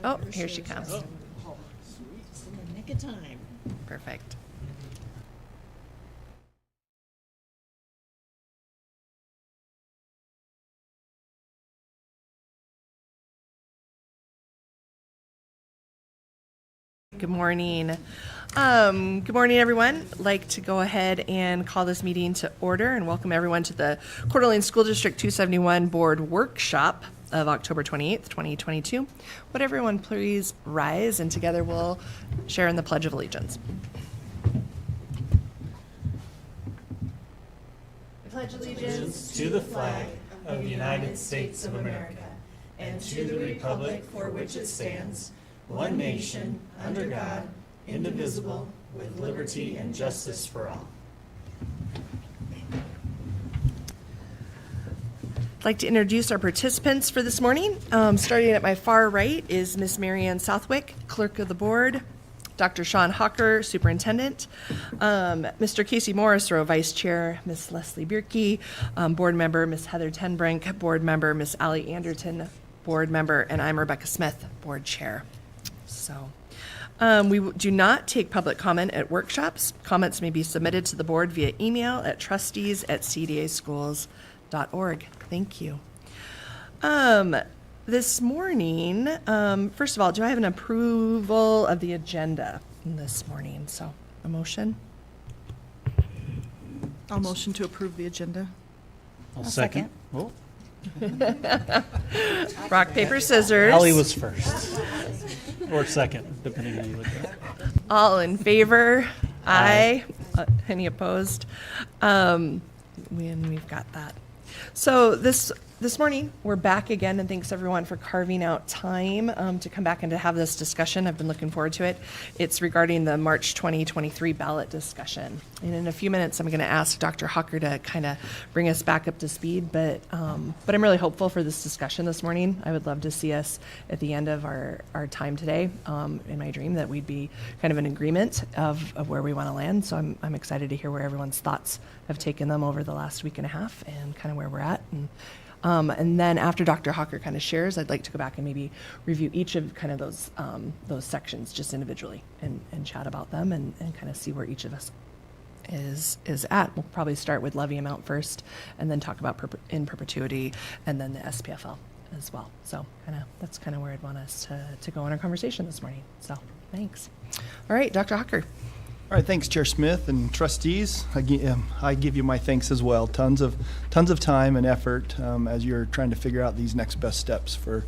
Oh, here she comes. Oh, sweet. Just in the nick of time. Perfect. Good morning. Good morning, everyone. I'd like to go ahead and call this meeting to order and welcome everyone to the Coeur d'Alene School District 271 Board Workshop of October 28th, 2022. Would everyone please rise, and together we'll share in the Pledge of Allegiance. I pledge allegiance to the flag of the United States of America and to the republic for which it stands, one nation, under God, indivisible, with liberty and justice for all. I'd like to introduce our participants for this morning. Starting at my far right is Miss Marianne Southwick, Clerk of the Board, Dr. Sean Hawker, Superintendent, Mr. Casey Morrisroe, Vice Chair, Miss Leslie Bierke, Board Member Miss Heather Tenbrink, Board Member Miss Allie Anderton, Board Member, and I'm Rebecca Smith, Board Chair. So we do not take public comment at workshops. Comments may be submitted to the board via email at trustees@cdaschools.org. Thank you. This morning, first of all, do I have an approval of the agenda this morning? So a motion? I'll motion to approve the agenda. I'll second. Oh, Rock, paper, scissors. Allie was first. Or second, depending on how you look at it. All in favor? Aye. Any opposed? We've got that. So this morning, we're back again, and thanks everyone for carving out time to come back and to have this discussion. I've been looking forward to it. It's regarding the March 2023 ballot discussion. And in a few minutes, I'm going to ask Dr. Hawker to kind of bring us back up to speed, but I'm really hopeful for this discussion this morning. I would love to see us at the end of our time today, in my dream, that we'd be kind of in agreement of where we want to land. So I'm excited to hear where everyone's thoughts have taken them over the last week and a half and kind of where we're at. And then after Dr. Hawker kind of shares, I'd like to go back and maybe review each of kind of those sections just individually and chat about them and kind of see where each of us is at. We'll probably start with levy amount first and then talk about in perpetuity and then the SPFL as well. So that's kind of where I'd want us to go in our conversation this morning. So thanks. All right, Dr. Hawker. All right, thanks, Chair Smith and trustees. I give you my thanks as well. Tons of time and effort as you're trying to figure out these next best steps for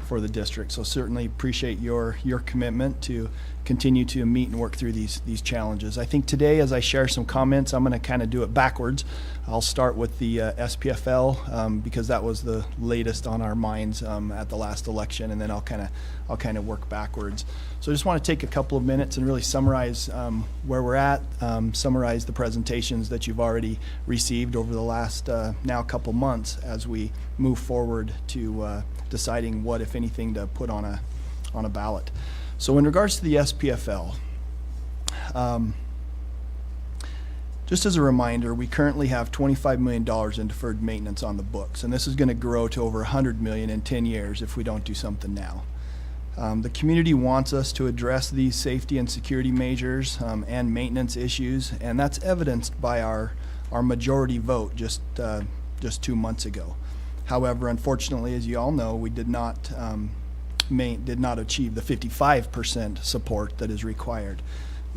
the district. So certainly appreciate your commitment to continue to meet and work through these challenges. I think today, as I share some comments, I'm going to kind of do it backwards. I'll start with the SPFL because that was the latest on our minds at the last election, and then I'll kind of work backwards. So I just want to take a couple of minutes and really summarize where we're at, summarize the presentations that you've already received over the last now couple months as we move forward to deciding what, if anything, to put on a ballot. So in regards to the SPFL, just as a reminder, we currently have $25 million in deferred maintenance on the books, and this is going to grow to over $100 million in 10 years if we don't do something now. The community wants us to address these safety and security measures and maintenance issues, and that's evidenced by our majority vote just 2 months ago. However, unfortunately, as you all know, we did not achieve the 55% support that is required.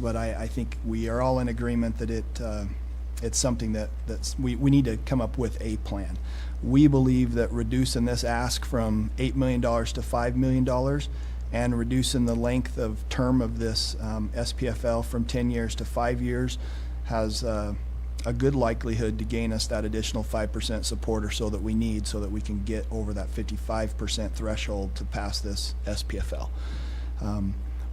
But I think we are all in agreement that it's something that we need to come up with a plan. We believe that reducing this ask from $8 million to $5 million and reducing the length of term of this SPFL from 10 years to 5 years has a good likelihood to gain us that additional 5% support or so that we need so that we can get over that 55% threshold to pass this SPFL.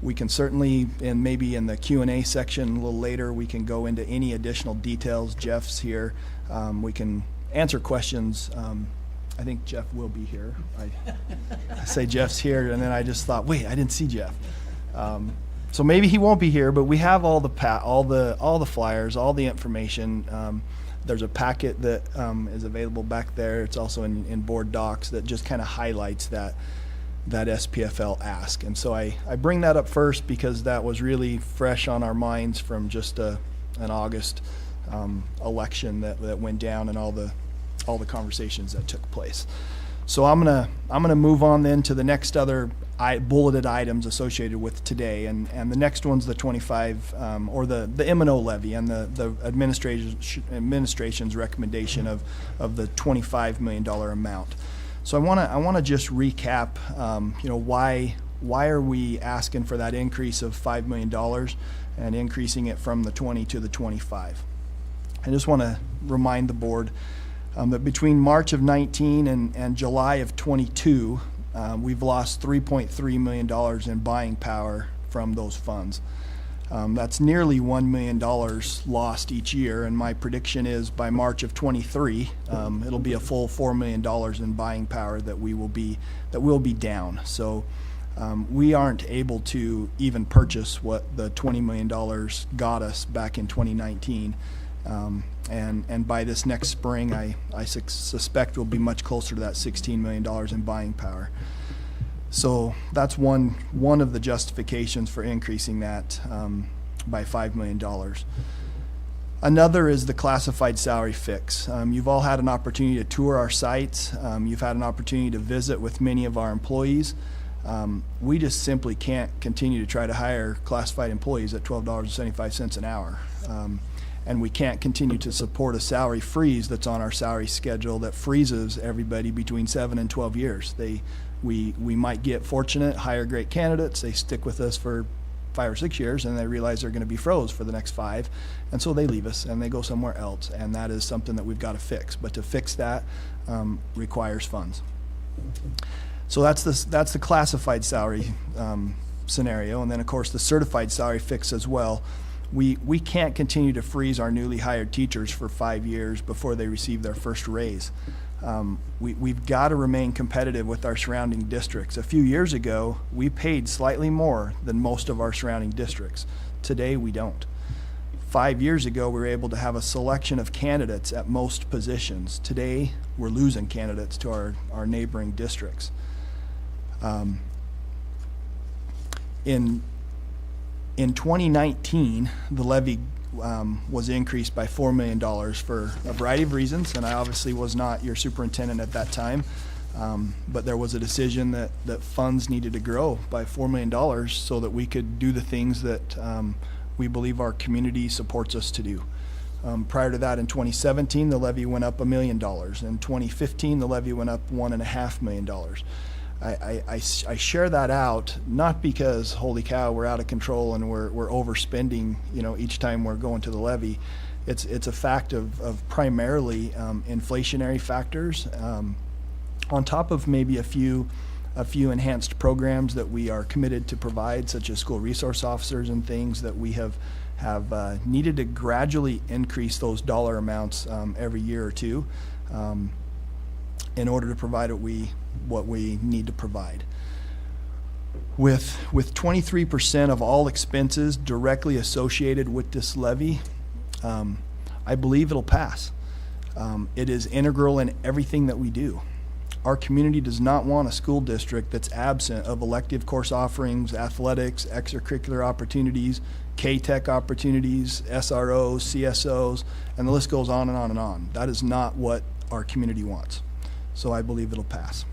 We can certainly, and maybe in the Q&A section a little later, we can go into any additional details. Jeff's here. We can answer questions. I think Jeff will be here. I say Jeff's here, and then I just thought, wait, I didn't see Jeff. So maybe he won't be here, but we have all the flyers, all the information. There's a packet that is available back there. It's also in board docs that just kind of highlights that that SPFL ask. And so I bring that up first because that was really fresh on our minds from just an August election that went down and all the conversations that took place. So I'm gonna move on then to the next other bulleted items associated with today, and the next one's the 25 or the M&O levy and the administration's recommendation of the $25 million amount. So I want to just recap, why are we asking for that increase of $5 million and increasing it from the 20 to the 25? I just want to remind the board that between March of 19 and July of 22, we've lost $3.3 million in buying power from those funds. That's nearly $1 million lost each year, and my prediction is by March of 23, it'll be a full $4 million in buying power that will be down. So we aren't able to even purchase what the $20 million got us back in 2019. And by this next spring, I suspect we'll be much closer to that $16 million in buying power. So that's one of the justifications for increasing that by $5 million. Another is the classified salary fix. You've all had an opportunity to tour our sites. You've had an opportunity to visit with many of our employees. We just simply can't continue to try to hire classified employees at $12.75 an hour. And we can't continue to support a salary freeze that's on our salary schedule that freezes everybody between 7 and 12 years. We might get fortunate, hire great candidates, they stick with us for 5 or 6 years, and they realize they're going to be froze for the next 5, and so they leave us and they go somewhere else, and that is something that we've got to fix. But to fix that requires funds. So that's the classified salary scenario, and then of course the certified salary fix as well. We can't continue to freeze our newly hired teachers for 5 years before they receive their first raise. We've got to remain competitive with our surrounding districts. A few years ago, we paid slightly more than most of our surrounding districts. Today, we don't. 5 years ago, we were able to have a selection of candidates at most positions. Today, we're losing candidates to our neighboring districts. In 2019, the levy was increased by $4 million for a variety of reasons, and I obviously was not your superintendent at that time, but there was a decision that funds needed to grow by $4 million so that we could do the things that we believe our community supports us to do. Prior to that, in 2017, the levy went up $1 million. In 2015, the levy went up $1.5 million. I share that out not because holy cow we're out of control and we're overspending each time we're going to the levy. It's a fact of primarily inflationary factors on top of maybe a few enhanced programs that we are committed to provide, such as school resource officers and things that we have needed to gradually increase those dollar amounts every year or two in order to provide what we need to provide. With 23% of all expenses directly associated with this levy, I believe it'll pass. It is integral in everything that we do. Our community does not want a school district that's absent of elective course offerings, athletics, extracurricular opportunities, K-Tech opportunities, SROs, CSOs, and the list goes on and on and on. That is not what our community wants. So I believe it'll pass.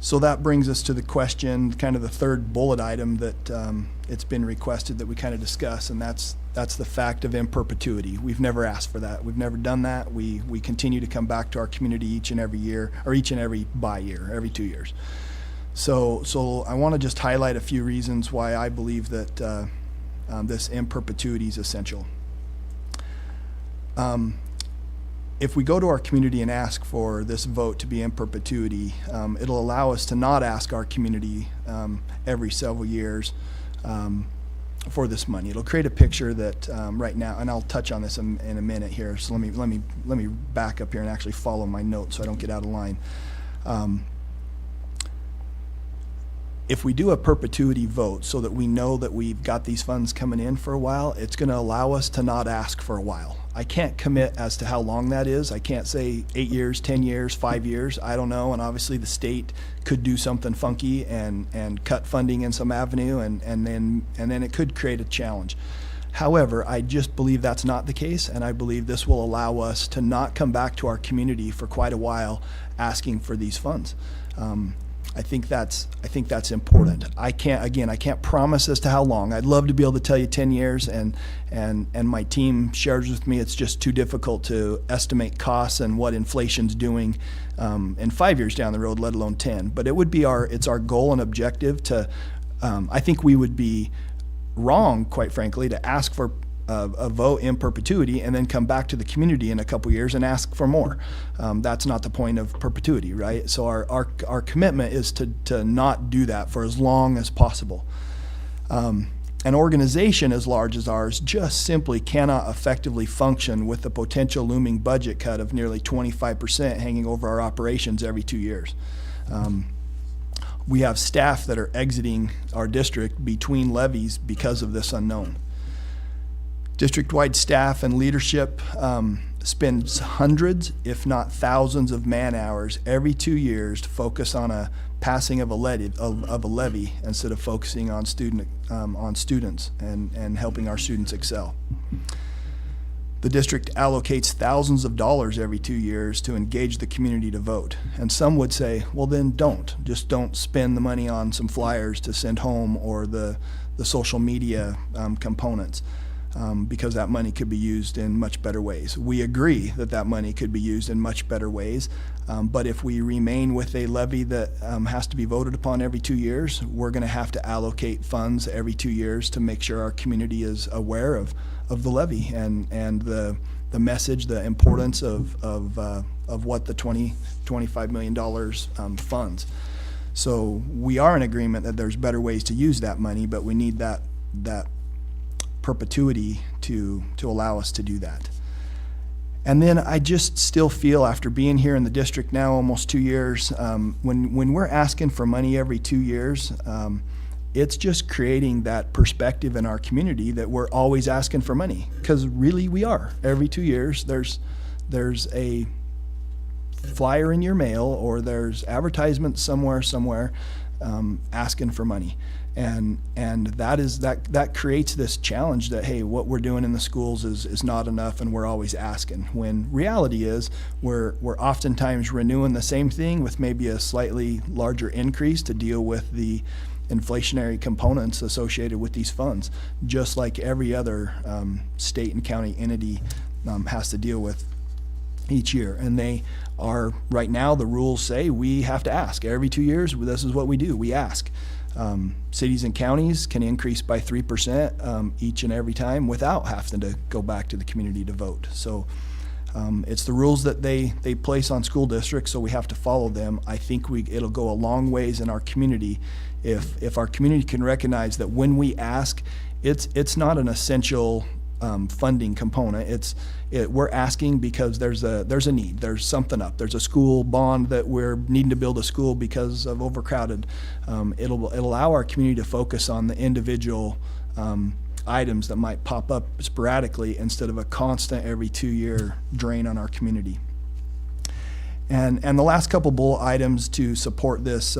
So that brings us to the question, kind of the third bullet item that it's been requested that we kind of discuss, and that's the fact of in perpetuity. We've never asked for that. We've never done that. We continue to come back to our community each and every year, or each and every bi-year, every 2 years. So I want to just highlight a few reasons why I believe that this in perpetuity is essential. If we go to our community and ask for this vote to be in perpetuity, it'll allow us to not ask our community every several years for this money. It'll create a picture that right now, and I'll touch on this in a minute here. So let me back up here and actually follow my notes so I don't get out of line. if we do a perpetuity vote so that we know that we've got these funds coming in for a while, it's going to allow us to not ask for a while. I can't commit as to how long that is. I can't say 8 years, 10 years, 5 years. I don't know. And obviously the state could do something funky and cut funding in some avenue, and then it could create a challenge. However, I just believe that's not the case, and I believe this will allow us to not come back to our community for quite a while asking for these funds. I think that's important. I can't promise as to how long. I'd love to be able to tell you 10 years, and my team shares with me it's just too difficult to estimate costs and what inflation's doing in 5 years down the road, let alone 10. But it would be it's our goal and objective to. I think we would be wrong, quite frankly, to ask for a vote in perpetuity and then come back to the community in a couple years and ask for more. That's not the point of perpetuity, right? So our commitment is to not do that for as long as possible. An organization as large as ours just simply cannot effectively function with the potential looming budget cut of nearly 25% hanging over our operations every 2 years. We have staff that are exiting our district between levies because of this unknown. District-wide staff and leadership spends hundreds, if not thousands, of man-hours every 2 years to focus on a passing of a levy instead of focusing on students and helping our students excel. The district allocates thousands of dollars every 2 years to engage the community to vote. And some would say, well, then just don't spend the money on some flyers to send home or the social media components. Because that money could be used in much better ways. We agree that money could be used in much better ways, but if we remain with a levy that has to be voted upon every 2 years, we're going to have to allocate funds every 2 years to make sure our community is aware of the levy and the message, the importance of what the $25 million funds. So we are in agreement that there's better ways to use that money, but we need that perpetuity to allow us to do that. And then I just still feel, after being here in the district now almost 2 years, when we're asking for money every 2 years, it's just creating that perspective in our community that we're always asking for money, because really we are. Every 2 years there's a flyer in your mail or there's advertisements somewhere asking for money. And that creates this challenge that, hey, what we're doing in the schools is not enough, and we're always asking. When reality is we're oftentimes renewing the same thing with maybe a slightly larger increase to deal with the inflationary components associated with these funds, just like every other state and county entity has to deal with each year. And they are, right now, the rules say we have to ask every 2 years. This is what we do. We ask. Cities and counties can increase by 3% each and every time without having to go back to the community to vote. So it's the rules that they place on school districts, so we have to follow them. I think it'll go a long ways in our community if our community can recognize that when we ask, it's not an essential funding component. We're asking because there's a need. There's something up. There's a school bond that we're needing to build a school because of overcrowded. It'll allow our community to focus on the individual items that might pop up sporadically instead of a constant every 2 year drain on our community. And the last couple bullet items to support this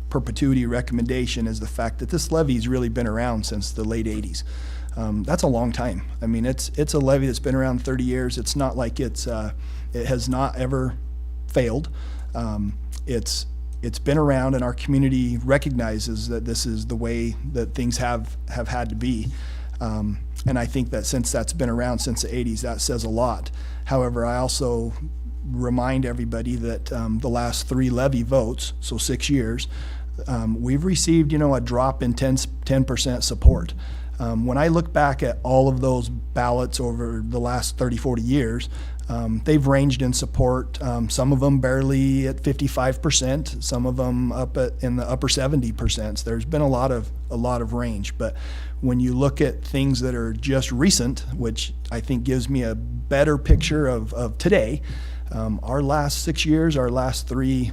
perpetuity recommendation is the fact that this levy's really been around since the late 80s. That's a long time. I mean, it's a levy that's been around 30 years. It's not like it has not ever failed. It's been around, and our community recognizes that this is the way that things have had to be. And I think that since that's been around since the 80s, that says a lot. However, I also remind everybody that the last 3 levy votes, so 6 years, we've received, a drop in 10% support. When I look back at all of those ballots over the last 30, 40 years, they've ranged in support, some of them barely at 55%, some of them in the upper 70%. There's been a lot of range. But when you look at things that are just recent, which I think gives me a better picture of today, our last 6 years, our last 3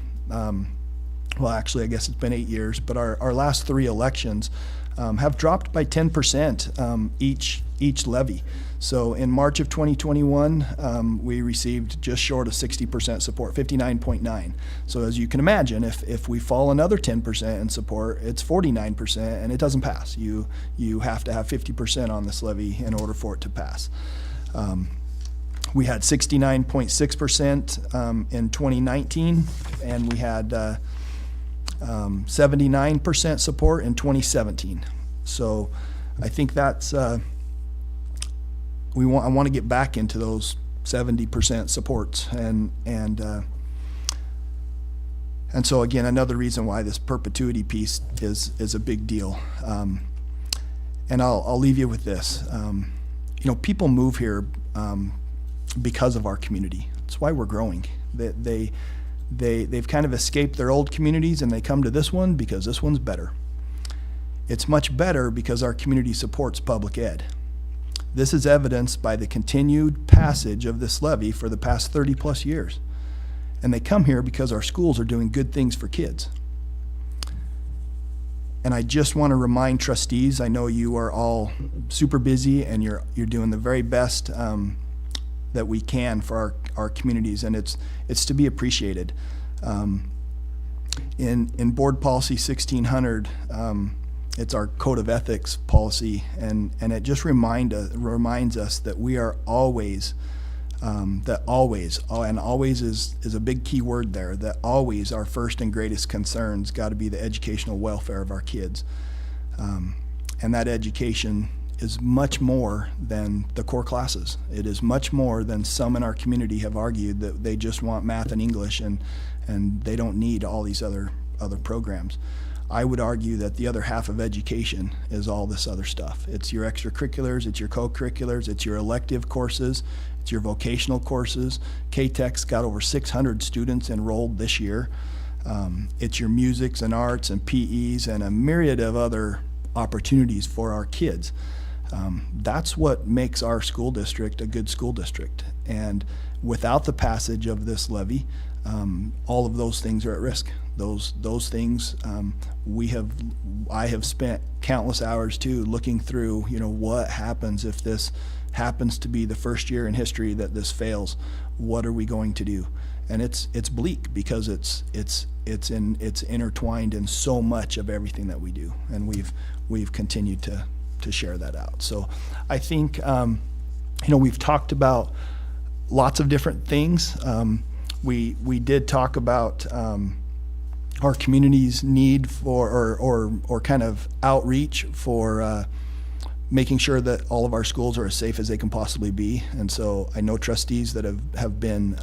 well, actually, I guess it's been 8 years, but our last 3 elections have dropped by 10% each levy. So in March of 2021, we received just short of 60% support, 59.9. So as you can imagine, if we fall another 10% in support, it's 49%, and it doesn't pass. You have to have 50% on this levy in order for it to pass. We had 69.6% in 2019, and we had 79% support in 2017. So I think that's I want to get back into those 70% supports, and so again, another reason why this perpetuity piece is a big deal. And I'll leave you with this. People move here because of our community. That's why we're growing. They've kind of escaped their old communities and they come to this one because this one's better. It's much better because our community supports public ed. This is evidenced by the continued passage of this levy for the past 30 plus years. And they come here because our schools are doing good things for kids. And I just want to remind trustees, I know you are all super busy and you're doing the very best that we can for our communities, and it's to be appreciated. In Board Policy 1600, it's our code of ethics policy, and it just reminds us that we are always, and always is a big key word there, that always our first and greatest concerns got to be the educational welfare of our kids. And that education is much more than the core classes. It is much more than some in our community have argued that they just want math and English and they don't need all these other programs. I would argue that the other half of education is all this other stuff. It's your extracurriculars, it's your co-curriculars, it's your elective courses, it's your vocational courses. K-Tech's got over 600 students enrolled this year. It's your musics and arts and PEs and a myriad of other opportunities for our kids. That's what makes our school district a good school district. And without the passage of this levy, all of those things are at risk. Those things I have spent countless hours too looking through. What happens if this happens to be the first year in history that this fails? What are we going to do? And it's bleak because it's intertwined in so much of everything that we do, and we've continued to share that out. So I think we've talked about lots of different things. We did talk about our community's need for or kind of outreach for making sure that all of our schools are as safe as they can possibly be. And so I know trustees that have been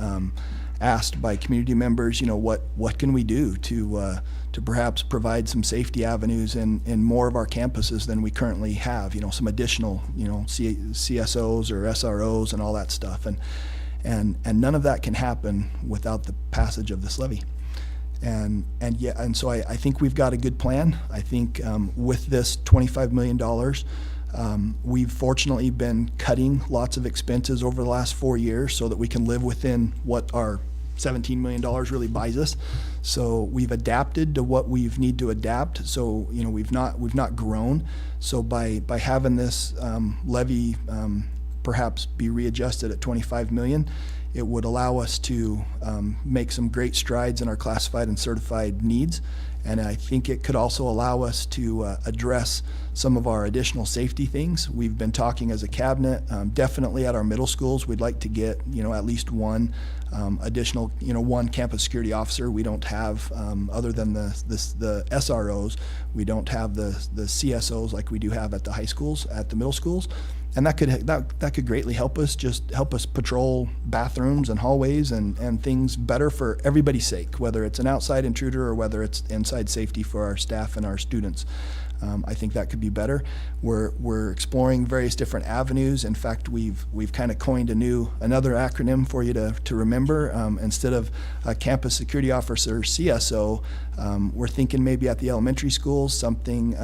asked by community members, what can we do to perhaps provide some safety avenues in more of our campuses than we currently have, some additional, CSOs or SROs and all that stuff. And none of that can happen without the passage of this levy. And so I think we've got a good plan. I think with this $25 million, we've fortunately been cutting lots of expenses over the last 4 years so that we can live within what our $17 million really buys us. So we've adapted to what we need to adapt. So we've not grown. So by having this levy perhaps be readjusted at $25 million, it would allow us to make some great strides in our classified and certified needs. And I think it could also allow us to address some of our additional safety things. We've been talking as a cabinet, definitely at our middle schools, we'd like to get at least one additional, one campus security officer. We don't have, other than the SROs, we don't have the CSOs like we do have at the high schools, at the middle schools. And that could greatly help us patrol bathrooms and hallways and things better for everybody's sake, whether it's an outside intruder or whether it's inside safety for our staff and our students. I think that could be better. We're exploring various different avenues. In fact, we've kind of coined another acronym for you to remember. Instead of a campus security officer, CSO, we're thinking maybe at the elementary schools something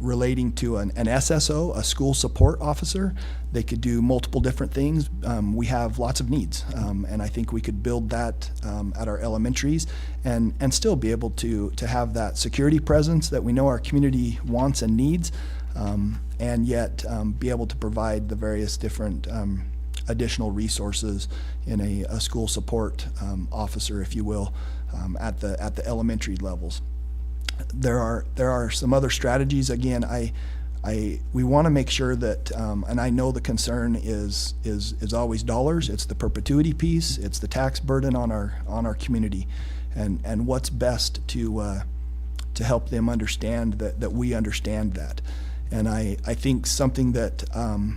relating to an SSO, a school support officer. They could do multiple different things. We have lots of needs, and I think we could build that at our elementaries and still be able to have that security presence that we know our community wants and needs, and yet be able to provide the various different additional resources in a school support officer, if you will, at the elementary levels. There are some other strategies. Again, we want to make sure that, and I know the concern is always dollars. It's the perpetuity piece. It's the tax burden on our community, and what's best to help them understand that we understand that. And I think something that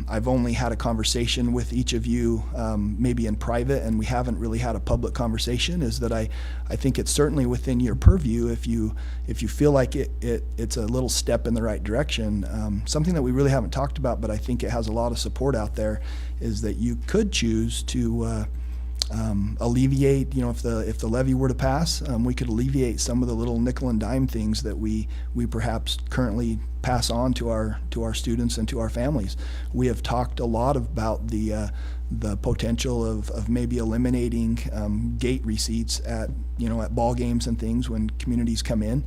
I've only had a conversation with each of you, maybe in private, and we haven't really had a public conversation, is that I think it's certainly within your purview if you feel like it's a little step in the right direction. Something that we really haven't talked about, but I think it has a lot of support out there, is that you could choose to alleviate, if the levy were to pass, we could alleviate some of the little nickel and dime things that we perhaps currently pass on to our students and to our families. We have talked a lot about the potential of maybe eliminating gate receipts at ball games and things when communities come in.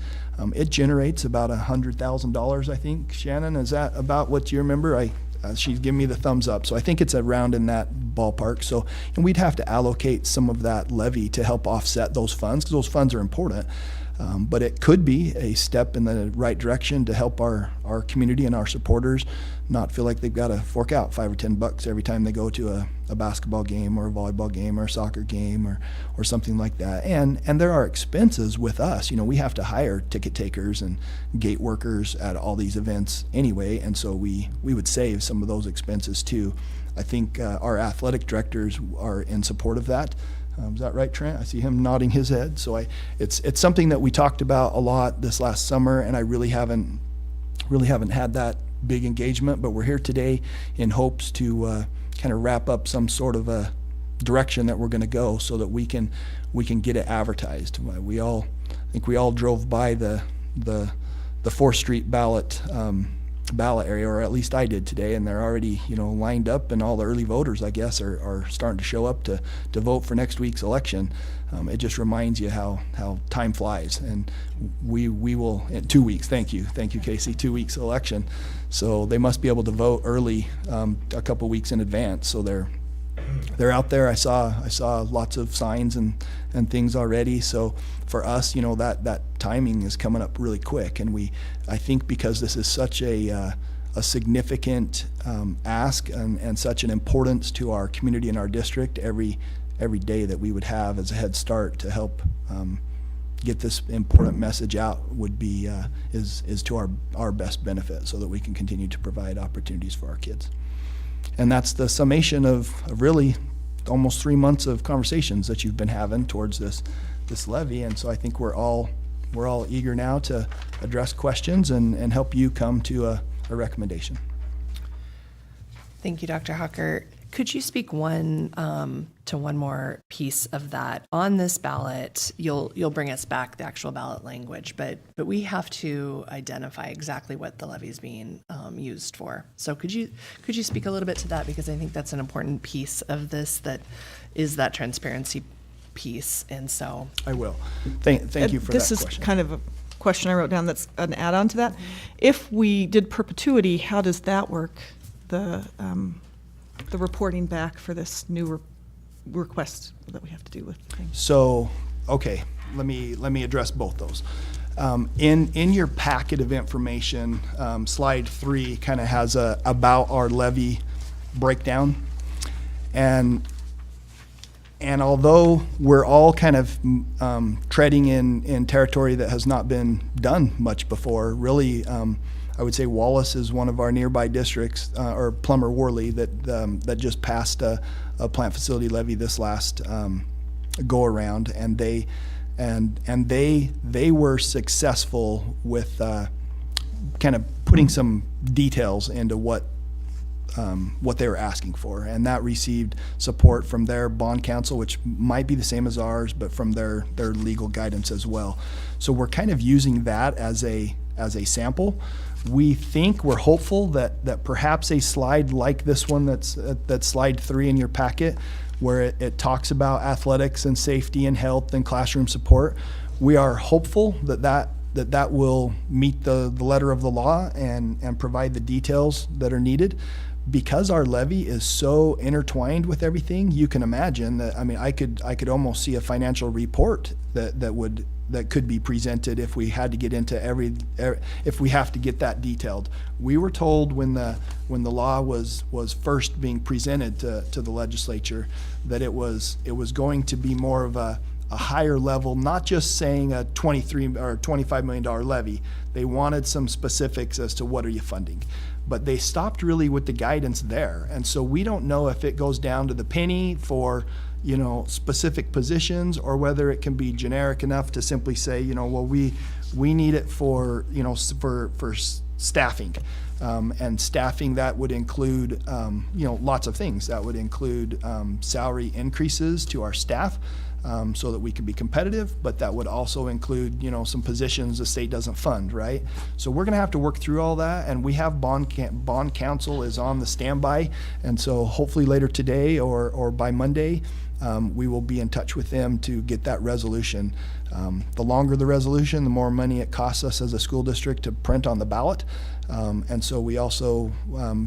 It generates about $100,000, I think. Shannon, is that about what you remember? She's giving me the thumbs up, so I think it's around in that ballpark. So, and we'd have to allocate some of that levy to help offset those funds, because those funds are important. But it could be a step in the right direction to help our community and our supporters not feel like they've got to fork out $5 or $10 every time they go to a basketball game or a volleyball game or a soccer game or something like that. And there are expenses with us. We have to hire ticket takers and gate workers at all these events anyway, and so we would save some of those expenses too. I think our athletic directors are in support of that. Is that right, Trent? I see him nodding his head. So it's something that we talked about a lot this last summer, and I really haven't had that big engagement. But we're here today in hopes to kind of wrap up some sort of a direction that we're going to go, so that we can get it advertised. I think we all drove by the 4th Street ballot area, or at least I did today, and they're already lined up, and all the early voters, I guess, are starting to show up to vote for next week's election. It just reminds you how time flies, and we will in 2 weeks. Thank you Casey. 2 weeks election, so they must be able to vote early, a couple weeks in advance. So they're out there. I saw lots of signs and things already. So for us, that timing is coming up really quick, and I think because this is such a significant ask and such an importance to our community and our district, every day that we would have as a head start to help get this important message out would be is to our best benefit, so that we can continue to provide opportunities for our kids. And that's the summation of really almost 3 months of conversations that you've been having towards this levy. And so I think we're all eager now to address questions and help you come to a recommendation. Thank you, Dr. Hawker. Could you speak to one more piece of that? On this ballot, you'll bring us back the actual ballot language, but we have to identify exactly what the levy is being used for. So could you speak a little bit to that, because I think that's an important piece of this, that is that transparency piece. And so I will. Thank you for that question. This is kind of a question I wrote down that's an add-on to that. If we did perpetuity, how does that work? The reporting back for this new request that we have to do with things. So, okay, let me address both those. In your packet of information, slide 3 kind of has a about our levy breakdown, and although we're all kind of treading in territory that has not been done much before, really. I would say Wallace is one of our nearby districts, or Plummer Worley, that just passed a plant facility levy this last go around, and they were successful with kind of putting some details into what they were asking for, and that received support from their bond counsel, which might be the same as ours, but from their legal guidance as well. So we're kind of using that as a as a sample. We're hopeful that perhaps a slide like this one that's slide 3 in your packet, where it talks about athletics and safety and health and classroom support, we are hopeful that will meet the letter of the law and provide the details that are needed. Because our levy is so intertwined with everything, you can imagine that, I mean, I could almost see a financial report that could be presented if we had to get into if we have to get that detailed. We were told when the law was first being presented to the legislature that it was going to be more of a higher level, not just saying a $23 or $25 million levy. They wanted some specifics as to what are you funding. But they stopped really with the guidance there. And so we don't know if it goes down to the penny for, specific positions, or whether it can be generic enough to simply say, well, we need it for, for staffing. And staffing, that would include, lots of things. That would include salary increases to our staff, so that we can be competitive, but that would also include, some positions the state doesn't fund, right? So we're gonna have to work through all that, and we have bond counsel is on the standby, and so hopefully later today or by Monday, we will be in touch with them to get that resolution. The longer the resolution, the more money it costs us as a school district to print on the ballot, and so we also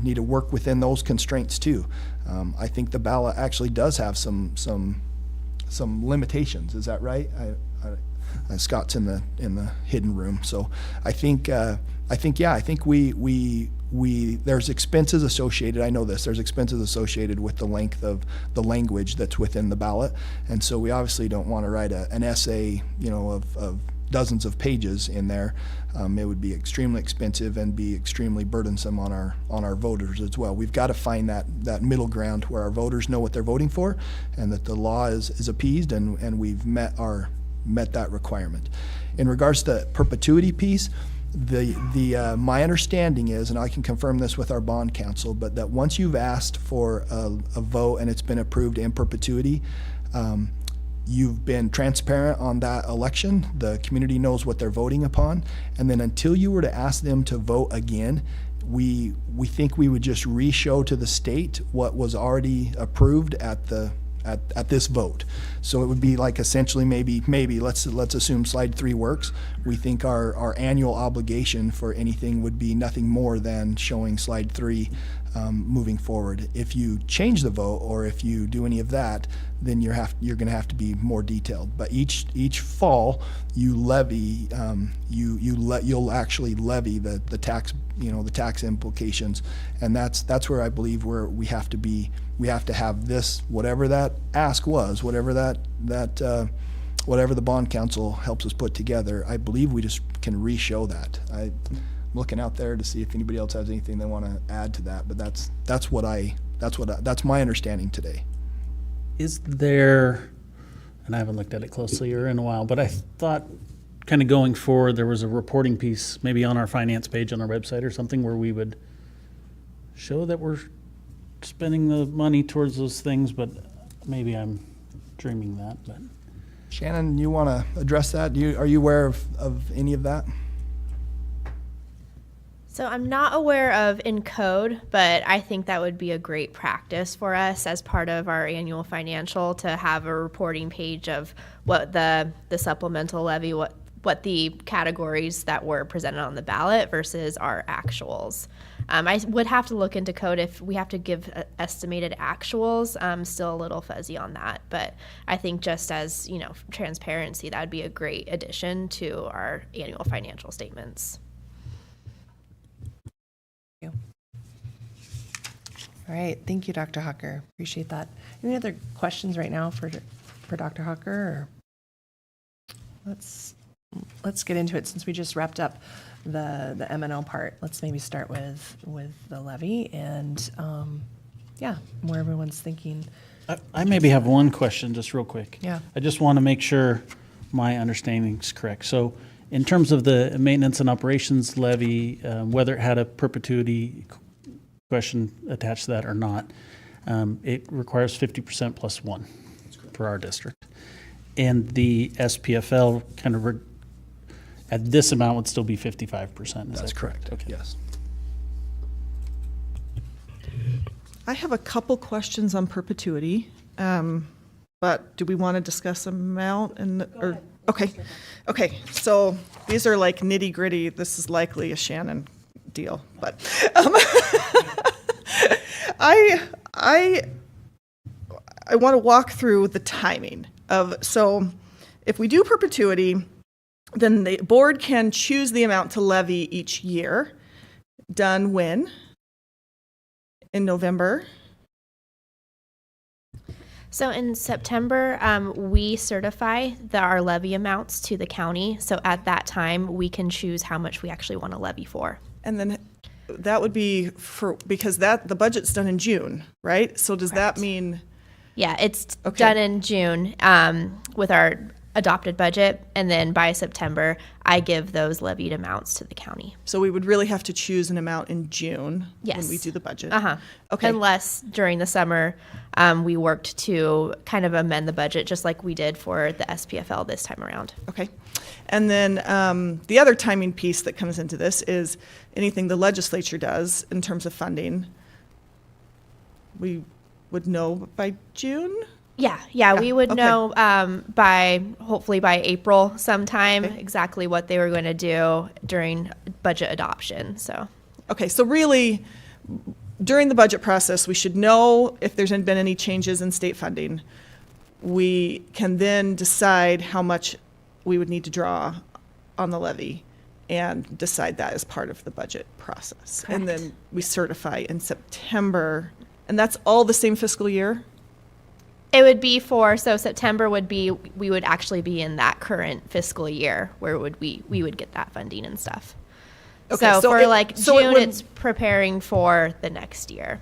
need to work within those constraints too. I think the ballot actually does have some limitations. Is that right? Scott's in the hidden room. So I think we there's expenses associated. I know this. There's expenses associated with the length of the language that's within the ballot, and so we obviously don't want to write an essay, of dozens of pages in there. It would be extremely expensive and be extremely burdensome on our voters as well. We've got to find that middle ground where our voters know what they're voting for, and that the law is appeased, and we've met that requirement. In regards to the perpetuity piece, my understanding is, and I can confirm this with our bond counsel, but that once you've asked for a vote and it's been approved in perpetuity, you've been transparent on that election. The community knows what they're voting upon. And then until you were to ask them to vote again, we think we would just re-show to the state what was already approved at this vote. So it would be like essentially maybe let's assume slide 3 works. We think our annual obligation for anything would be nothing more than showing slide 3 moving forward. If you change the vote, or if you do any of that, then you're going to have to be more detailed. But each fall you levy, you'll actually levy the tax, the tax implications, and that's where I believe we have to have this, whatever that ask was, whatever the bond council helps us put together. I believe we just can re-show that. I'm looking out there to see if anybody else has anything they want to add to that, but that's my understanding today. Is there, and I haven't looked at it closely or in a while, but I thought kind of going forward, there was a reporting piece maybe on our finance page on our website or something where we would show that we're spending the money towards those things, but maybe I'm dreaming that. But Shannon, you want to address that? Are you aware of any of that? So I'm not aware of in code, but I think that would be a great practice for us as part of our annual financial to have a reporting page of what the supplemental levy, what the categories that were presented on the ballot versus our actuals. I would have to look into code if we have to give estimated actuals. I'm still a little fuzzy on that, but I think just as, transparency, that would be a great addition to our annual financial statements. All right, thank you, Dr. Hucker. Appreciate that. Any other questions right now for Dr. Hucker? Or let's get into it since we just wrapped up the M&L part. Let's maybe start with the levy and where everyone's thinking. I maybe have one question just real quick. Yeah. I just want to make sure my understanding is correct. So in terms of the maintenance and operations levy, whether it had a perpetuity question attached to that or not, it requires 50% plus 1 for our district. And the SPFL kind of At this amount would still be 55%, is That's that correct? correct, Okay. yes. I have a couple questions on perpetuity, but do we want to discuss amount and, or, okay. Okay, so these are like nitty gritty. This is likely a Shannon deal, but I want to walk through the timing of, so if we do perpetuity, then the board can choose the amount to levy each year. Done when? In November. So in September, we certify our levy amounts to the county. So at that time, we can choose how much we actually want to levy for. And then that would be for, because the budget's done in June, right? So does that Correct. mean, Yeah, it's Okay. done in June with our adopted budget, and then by September, I give those levied amounts to the county. so we would really have to choose an amount in June when we Yes. do the budget? Uh-huh. Okay. Unless during the summer, we worked to kind of amend the budget, just like we did for the SPFL this time around. Okay. And then the other timing piece that comes into this is anything the legislature does in terms of funding. We would know by June? Yeah, we would okay. know hopefully by April sometime exactly what they were going to do during budget adoption. So Okay, so really, during the budget process, we should know if there's been any changes in state funding. We can then decide how much we would need to draw on the levy and decide that as part of the budget process. And then we certify in September, and that's all the same fiscal year? it would be so September would be, we would actually be in that current fiscal year where we would get that funding and stuff. Okay, So so for it- like so it June, would- it's preparing for the next year.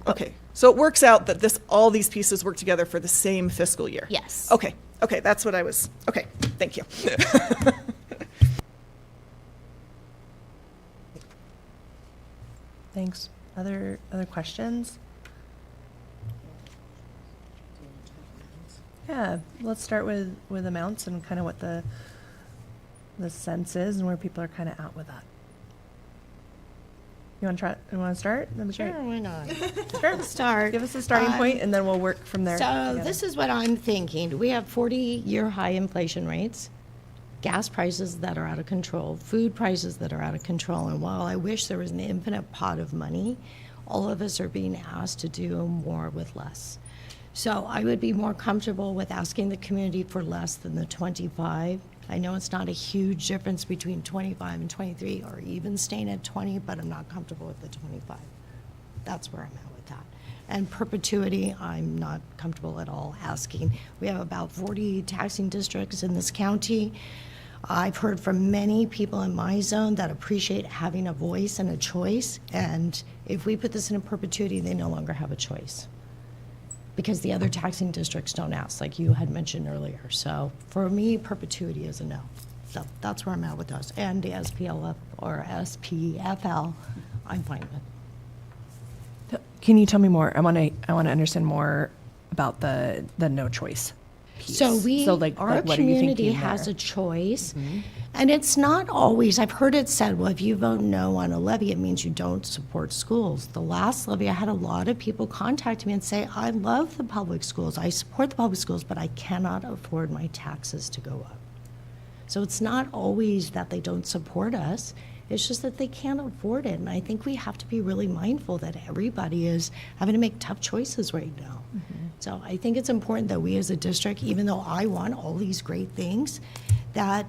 Okay, so it works out that all these pieces work together for the same fiscal year? Yes. Okay, that's what I was, okay, thank you. Thanks. Other questions? Yeah, let's start with amounts and kind of what the sense is and where people are kind of at with that. You want to start? That'd be Sure, great. why not? Sure. Start. Give us a starting point and then we'll work from there. So together. this is what I'm thinking. We have 40-year high inflation rates, gas prices that are out of control, food prices that are out of control. And while I wish there was an infinite pot of money, all of us are being asked to do more with less. So I would be more comfortable with asking the community for less than the 25. I know it's not a huge difference between 25 and 23 or even staying at 20, but I'm not comfortable with the 25. That's where I'm at with that. And perpetuity, I'm not comfortable at all asking. We have about 40 taxing districts in this county. I've heard from many people in my zone that appreciate having a voice and a choice. And if we put this in a perpetuity, they no longer have a choice, because the other taxing districts don't ask, like you had mentioned earlier. So for me, perpetuity is a no. So that's where I'm at with those. And the SPLF or SPFL, I'm fine with. Can you tell me more? I want to understand more about the no choice piece. So our what are you community thinking has there? a choice, and it's not always, I've heard it said, well, if you vote no on a levy, it means you don't support schools. The last levy, I had a lot of people contact me and say, I love the public schools, I support the public schools, but I cannot afford my taxes to go up. So it's not always that they don't support us, it's just that they can't afford it. And I think we have to be really mindful that everybody is having to make tough choices right now. So I think it's important that we as a district, even though I want all these great things, that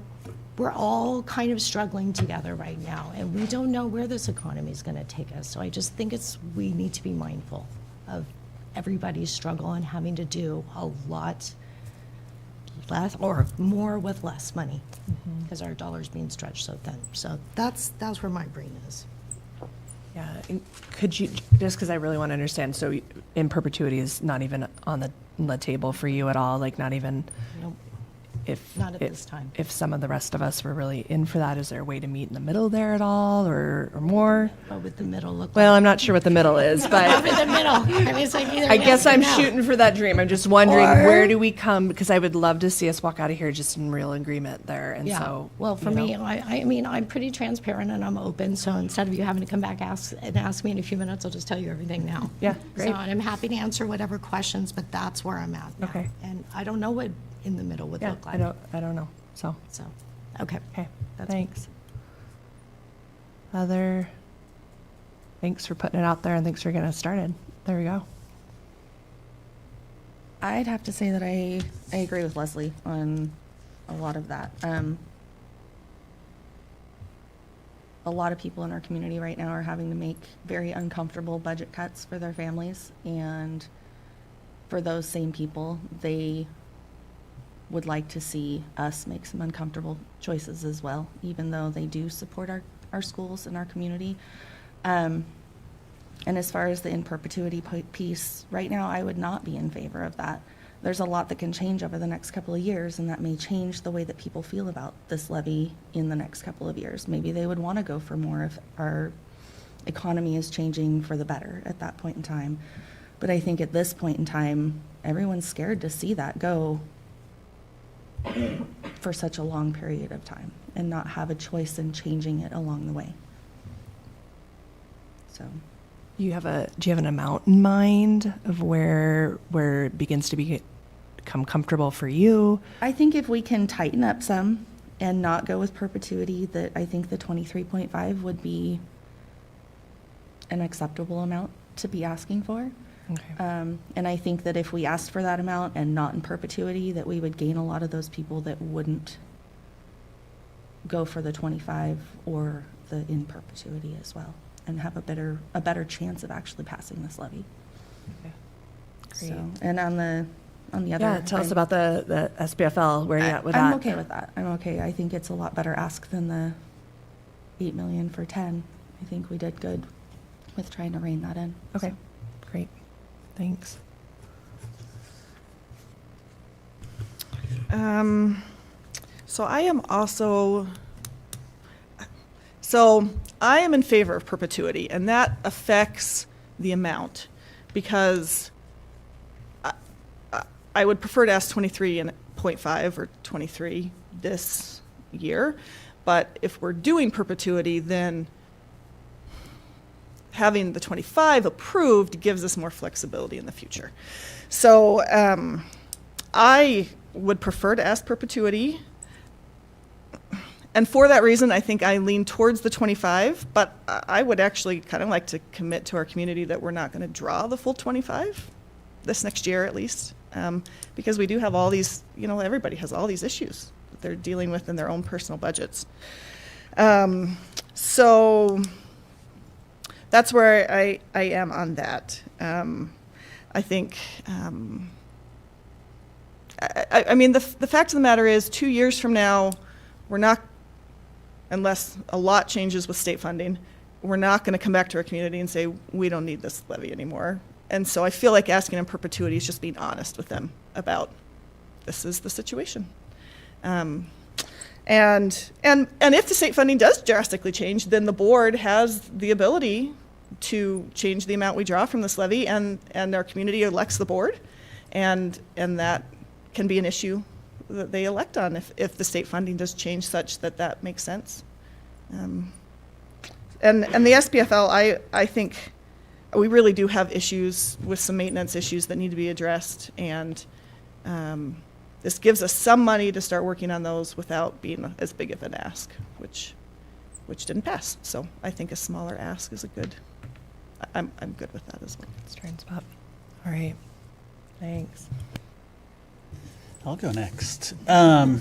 we're all kind of struggling together right now. And we don't know where this economy is going to take us. So I just think we need to be mindful of everybody's struggle and having to do a lot less or more with less money, because our dollar's being stretched so thin. So that's where my brain is. Yeah, and could you, just because I really want to understand, so in perpetuity is not even on the table for you at all, like not even, Nope. if. Not at this time. If some of the rest of us were really in for that, is there a way to meet in the middle there at all, or more? What would the middle look Well, like? I'm not sure what the middle is, but Over the middle. I mean, it's like either I yes guess or I'm no. shooting for that dream. I'm just wondering, Or- where do we come? Because I would love to see us walk out of here just in real agreement there. And Yeah. so, Well, for you know. me, I mean, I'm pretty transparent and I'm open. So instead of you having to come back ask me in a few minutes, I'll just tell you everything now. Yeah, So, great. and I'm happy to answer whatever questions, but that's where I'm at now. Okay. And I don't know what in the middle would Yeah, look like. I don't know. So, So, okay. okay, That's- thanks. Thanks for putting it out there and thanks for getting us started. There we go. I'd have to say that I agree with Leslie on a lot of that. A lot of people in our community right now are having to make very uncomfortable budget cuts for their families, and for those same people, they would like to see us make some uncomfortable choices as well, even though they do support our schools and our community. And as far as the in perpetuity piece, right now, I would not be in favor of that. There's a lot that can change over the next couple of years, and that may change the way that people feel about this levy in the next couple of years. Maybe they would want to go for more if our economy is changing for the better at that point in time. But I think at this point in time, everyone's scared to see that go for such a long period of time and not have a choice in changing it along the way. So. Do you have an amount in mind of where it begins to become comfortable for you? I think if we can tighten up some and not go with perpetuity, that I think the 23.5 would be an acceptable amount to be asking for. Okay. And I think that if we asked for that amount and not in perpetuity, that we would gain a lot of those people that wouldn't go for the 25 or the in perpetuity as well, and have a better chance of actually passing this levy. Okay. So, Great. and on the other. Yeah, tell us about the SPFL, where you at with that? I'm okay with that. I'm okay. I think it's a lot better ask than the 8 million for 10. I think we did good with trying to rein that in. Okay, great, thanks. So I am also, so I am in favor of perpetuity, and that affects the amount, because I would prefer to ask 23.5 or 23 this year, but if we're doing perpetuity, then having the 25 approved gives us more flexibility in the future. So I would prefer to ask perpetuity. And for that reason, I think I lean towards the 25, but I would actually kind of like to commit to our community that we're not going to draw the full 25 this next year at least, because we do have all these, everybody has all these issues that they're dealing with in their own personal budgets. So that's where I am on that. I think, I mean, the fact of the matter is, 2 years from now, we're not, unless a lot changes with state funding, we're not going to come back to our community and say, we don't need this levy anymore. And so I feel like asking in perpetuity is just being honest with them about, this is the situation. And if the state funding does drastically change, then the board has the ability to change the amount we draw from this levy, and our community elects the board, and that can be an issue that they elect on if the state funding does change such that makes sense. And the SPFL, I think we really do have issues with some maintenance issues that need to be addressed, and this gives us some money to start working on those without being as big of an ask, which didn't pass. So I think a smaller ask is I'm good with that as well. Strange spot. All right, thanks. I'll go next. And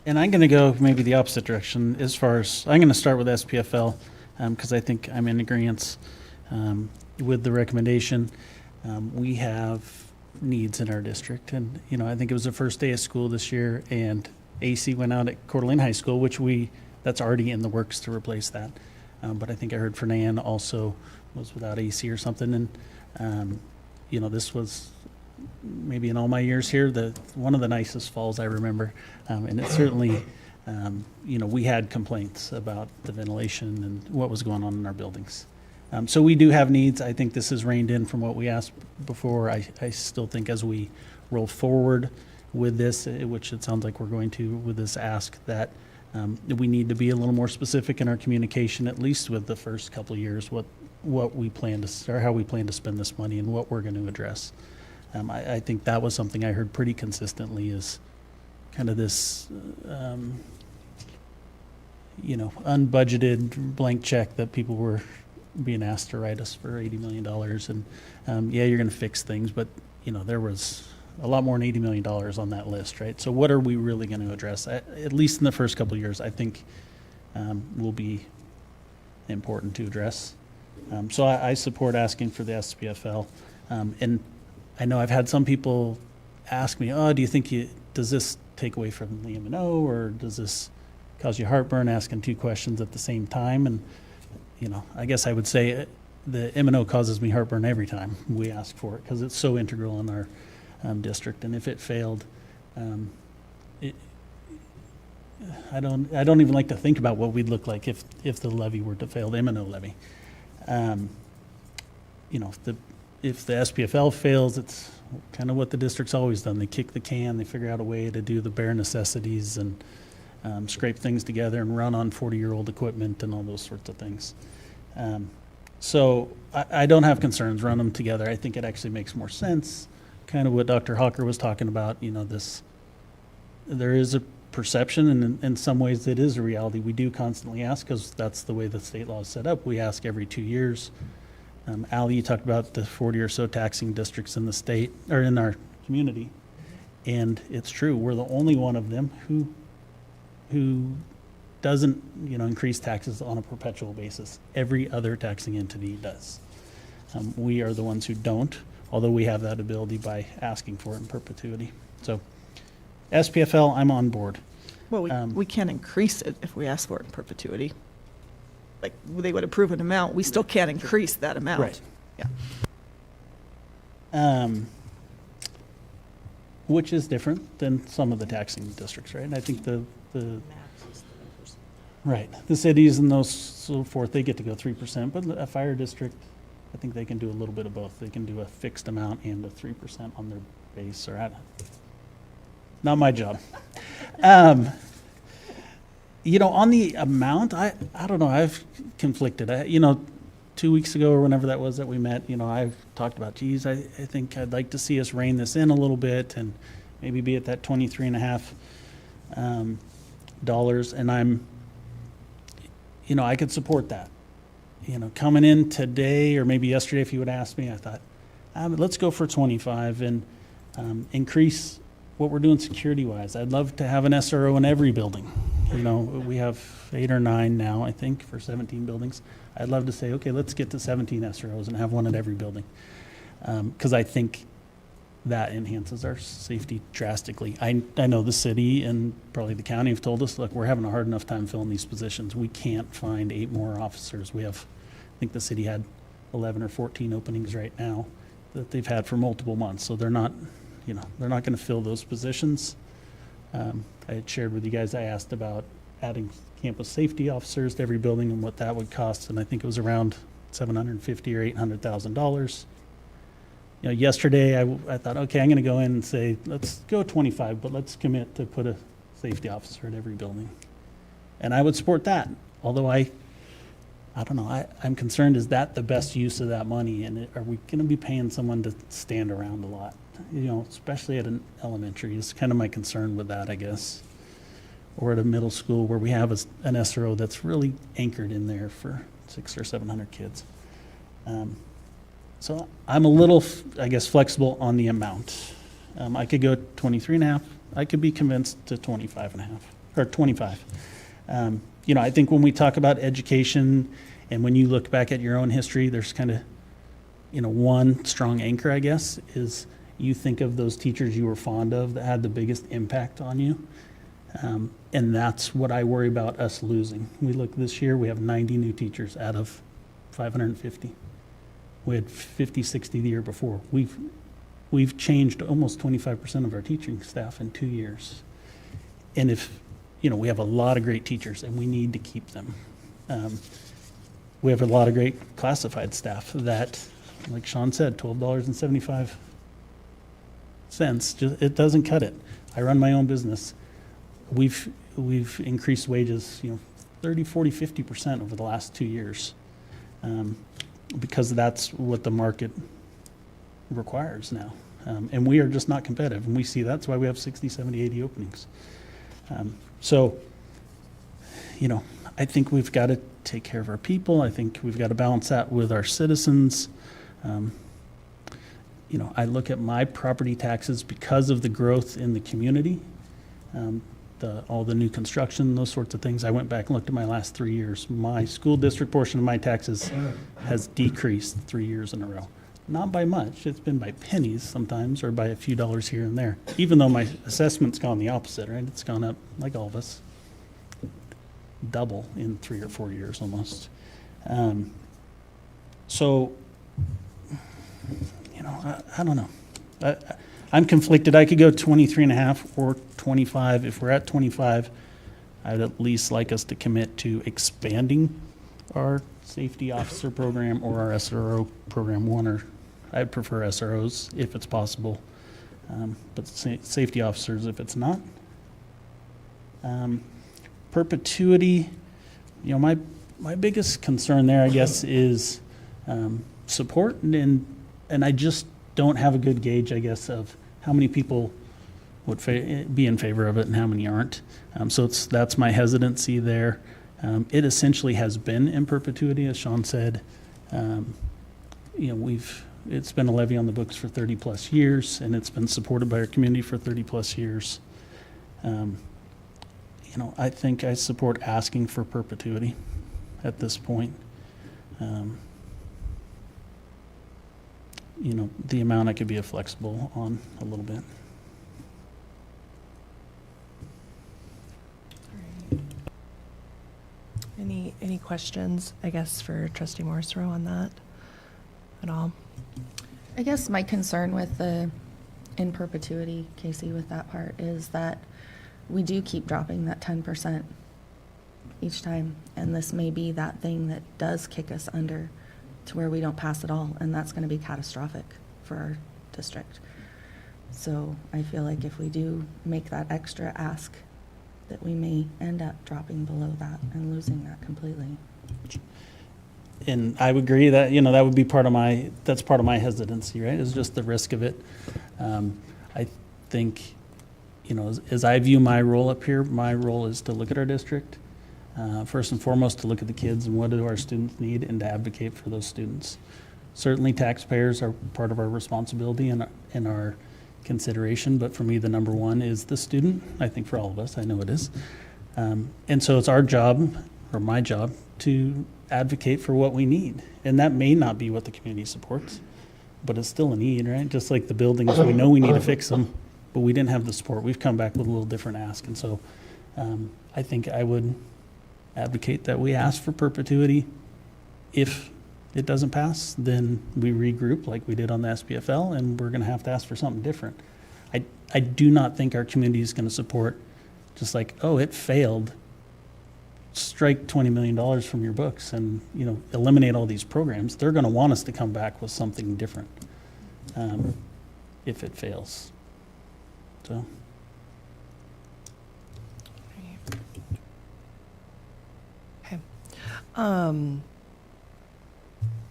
I'm going to go maybe the opposite direction as far as, I'm going to start with SPFL because I think I'm in agreement with the recommendation. We have needs in our district, and I think it was the first day of school this year, and AC went out at Coeur d'Alene High School, which that's already in the works to replace that. But I think I heard Fernand also was without AC or something, and this was maybe in all my years here, one of the nicest falls I remember. And it certainly, we had complaints about the ventilation and what was going on in our buildings. So we do have needs. I think this is reined in from what we asked before. I still think as we roll forward with this, which it sounds like we're going to with this ask, that we need to be a little more specific in our communication, at least with the first couple of years, what we plan to, or how we plan to spend this money and what we're going to address. I think that was something I heard pretty consistently, is kind of this, unbudgeted blank check that people were being asked to write us for $80 million. And you're going to fix things, but there was a lot more than $80 million on that list, right? So what are we really going to address? At least in the first couple of years, I think will be important to address. So I support asking for the SPFL. And I know I've had some people ask me, do you think does this take away from the M&O, or does this cause you heartburn asking two questions at the same time? And, I guess I would say the M&O causes me heartburn every time we ask for it, because it's so integral in our district. And if it failed, I don't even like to think about what we'd look like if the levy were to fail, the M&O levy. If the SPFL fails, it's kind of what the district's always done. They kick the can, they figure out a way to do the bare necessities and scrape things together and run on 40-year-old equipment and all those sorts of things. So I don't have concerns. Run them together. I think it actually makes more sense. Kind of what Dr. Hawker was talking about, there is a perception, and in some ways it is a reality. We do constantly ask, because that's the way the state law is set up. We ask every 2 years. Ali, you talked about the 40 or so taxing districts in the state, or in our community. And it's true, we're the only one of them who doesn't, increase taxes on a perpetual basis. Every other taxing entity does. We are the ones who don't, although we have that ability by asking for it in perpetuity. So SPFL, I'm on board. Well, we can increase it if we ask for it in perpetuity. Like, they would approve an amount, we still can't increase that amount. Right. Yeah. Which is different than some of the taxing districts, right? And I think the cities and those so forth, they get to go 3%, but a fire district, I think they can do a little bit of both. They can do a fixed amount and a 3% on their base, or not my job. On the amount, I don't know, I've conflicted. 2 weeks ago or whenever that was that we met, I've talked about, geez, I think I'd like to see us rein this in a little bit and maybe be at that $23.5 dollars. And I could support that. Coming in today, or maybe yesterday if you would ask me, I thought, let's go for 25 and increase what we're doing security-wise. I'd love to have an SRO in every building. We have 8 or 9 now, I think, for 17 buildings. I'd love to say, okay, let's get to 17 SROs and have one at every building. Because I think that enhances our safety drastically. I know the city and probably the county have told us, look, we're having a hard enough time filling these positions. We can't find 8 more officers. I think the city had 11 or 14 openings right now that they've had for multiple months. So they're not going to fill those positions. I had shared with you guys, I asked about adding campus safety officers to every building and what that would cost, and I think it was around $750,000 or $800,000. Yesterday I thought, okay, I'm going to go in and say, let's go 25, but let's commit to put a safety officer at every building. And I would support that, although I don't know, I'm concerned, is that the best use of that money? And are we going to be paying someone to stand around a lot? Especially at an elementary, is kind of my concern with that, I guess. Or at a middle school where we have an SRO that's really anchored in there for 600 or 700 kids. So I'm a little, I guess, flexible on the amount. I could go 23.5. I could be convinced to 25.5 or 25. I think when we talk about education and when you look back at your own history, there's kind of, one strong anchor, I guess, is you think of those teachers you were fond of that had the biggest impact on you. And that's what I worry about us losing. We look this year, we have 90 new teachers out of 550. We had 50, 60 the year before. we've changed almost 25% of our teaching staff in 2 years. And if, we have a lot of great teachers and we need to keep them. We have a lot of great classified staff that, like Sean said, $12.75, it doesn't cut it. I run my own business. We've increased wages, 30, 40, 50% over the last 2 years, because that's what the market requires now. And we are just not competitive, and we see that's why we have 60, 70, 80 openings. So, I think we've got to take care of our people. I think we've got to balance that with our citizens. I look at my property taxes because of the growth in the community, all the new construction, those sorts of things. I went back and looked at my last 3 years. My school district portion of my taxes has decreased 3 years in a row. Not by much. It's been by pennies sometimes, or by a few dollars here and there. Even though my assessment's gone the opposite, right? It's gone up, like all of us, double in 3 or 4 years almost. So, I don't know. I'm conflicted. I could go 23.5 or 25. If we're at 25, I'd at least like us to commit to expanding our safety officer program or our SRO program one, or I'd prefer SROs if it's possible, but safety officers if it's not. Perpetuity, my biggest concern there, I guess, is support, and I just don't have a good gauge, I guess, of how many people would be in favor of it and how many aren't. So that's my hesitancy there. It essentially has been in perpetuity, as Sean said. It's been a levy on the books for 30 plus years, and it's been supported by our community for 30 plus years. I think I support asking for perpetuity at this point. The amount I could be flexible on a little bit. Any questions, I guess, for Trustee Morrisroe on that at all? I guess my concern with the in perpetuity, Casey, with that part is that we do keep dropping that 10% each time. And this may be that thing that does kick us under to where we don't pass at all. And that's going to be catastrophic for our district. So I feel like if we do make that extra ask, that we may end up dropping below that and losing that completely. And I would agree that, that would be part of my hesitancy, right? Is just the risk of it. I think, as I view my role up here, my role is to look at our district, first and foremost, to look at the kids and what do our students need and to advocate for those students. Certainly taxpayers are part of our responsibility and our consideration, but for me, the number one is the student. I think for all of us, I know it is. And so it's our job, or my job, to advocate for what we need. And that may not be what the community supports, but it's still a need, right? Just like the buildings, we know we need to fix them, but we didn't have the support. We've come back with a little different ask. And so I think I would advocate that we ask for perpetuity. If it doesn't pass, then we regroup like we did on the SPFL, and we're going to have to ask for something different. I do not think our community is going to support just like, oh, it failed, strike $20 million from your books and, eliminate all these programs. They're going to want us to come back with something different if it fails. So. Okay.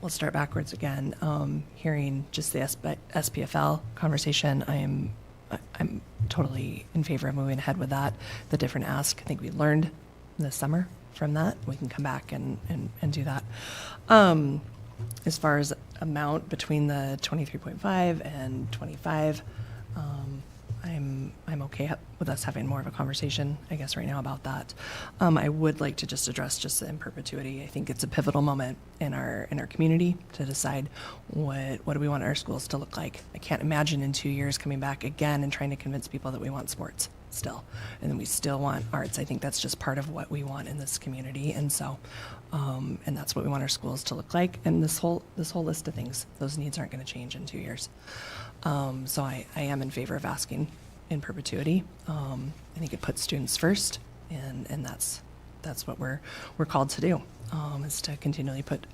We'll start backwards again. Hearing just the SPFL conversation, I'm totally in favor of moving ahead with that. The different ask, I think we learned this summer from that. We can come back and do that. As far as amount between the 23.5 and 25, I'm okay with us having more of a conversation, I guess, right now about that. I would like to just address just the in perpetuity. I think it's a pivotal moment in our community to decide what do we want our schools to look like. I can't imagine in 2 years coming back again and trying to convince people that we want sports. still. And we still want arts. I think that's just part of what we want in this community. And so, and that's what we want our schools to look like. And this whole list of things, those needs aren't going to change in 2 years. So I am in favor of asking in perpetuity. I think it puts students first, and that's what we're called to do, is to continually put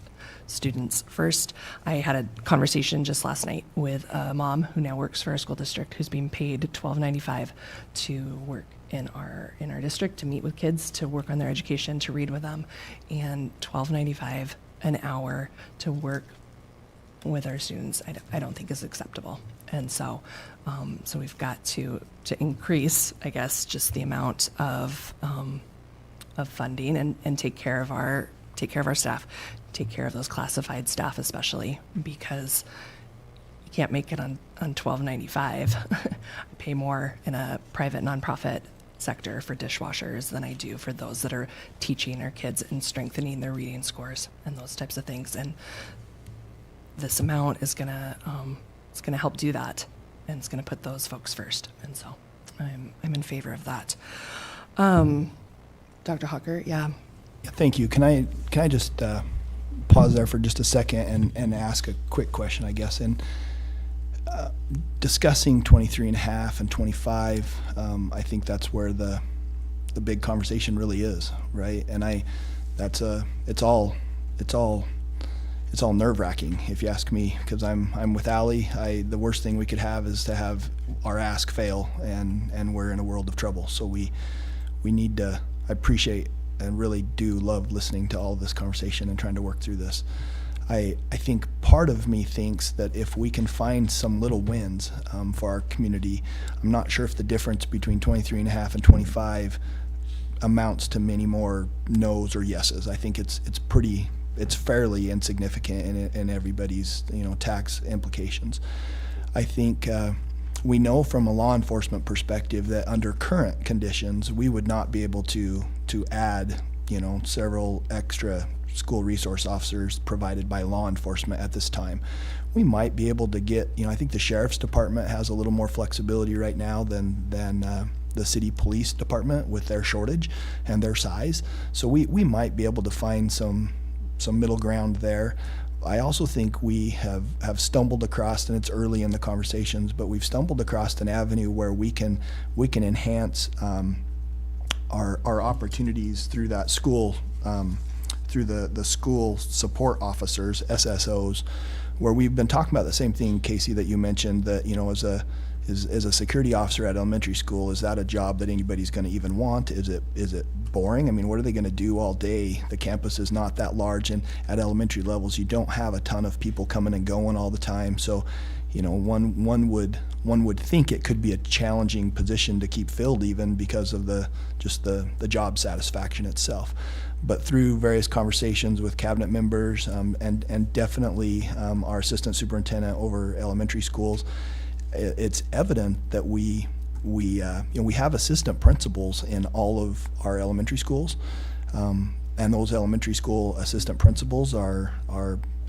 students first. I had a conversation just last night with a mom who now works for our school district, who's being paid $12.95 to work in our district, to meet with kids, to work on their education, to read with them, and $12.95 an hour to work with our students, I don't think is acceptable. And so, so we've got to increase, I guess, just the amount of funding and take care of our staff, take care of those classified staff especially, because you can't make it on $12.95. I pay more in a private nonprofit sector for dishwashers than I do for those that are teaching our kids and strengthening their reading scores and those types of things. And this amount is gonna help do that, and it's gonna put those folks first. And so I'm in favor of that. Dr. Hawker, yeah. Yeah, thank you. Can I just pause there for just a second and ask a quick question, I guess? And discussing 23 and a half and 25, I think that's where the big conversation really is, right? And it's all nerve-wracking, if you ask me, because I'm with Allie. The worst thing we could have is to have our ask fail, and we're in a world of trouble. So we need to. I appreciate and really do love listening to all of this conversation and trying to work through this. I think part of me thinks that if we can find some little wins for our community, I'm not sure if the difference between 23 and a half and 25 amounts to many more no's or yeses. I think it's fairly insignificant in everybody's tax implications. I think we know from a law enforcement perspective that under current conditions we would not be able to add several extra school resource officers provided by law enforcement at this time. We might be able to get, I think the sheriff's department has a little more flexibility right now than the city police department with their shortage and their size. So we might be able to find some middle ground there. I also think we have stumbled across, and it's early in the conversations, but we've stumbled across an avenue where we can enhance our opportunities through that school, through the school support officers, SSOs, where we've been talking about the same thing, Casey, that you mentioned, that as a security officer at elementary school, is that a job that anybody's going to even want? Is it boring? I mean, what are they going to do all day? The campus is not that large, and at elementary levels, you don't have a ton of people coming and going all the time. So, one would think it could be a challenging position to keep filled, even because of the job satisfaction itself. But through various conversations with cabinet members and definitely our assistant superintendent over elementary schools, it's evident that we have assistant principals in all of our elementary schools, and those elementary school assistant principals are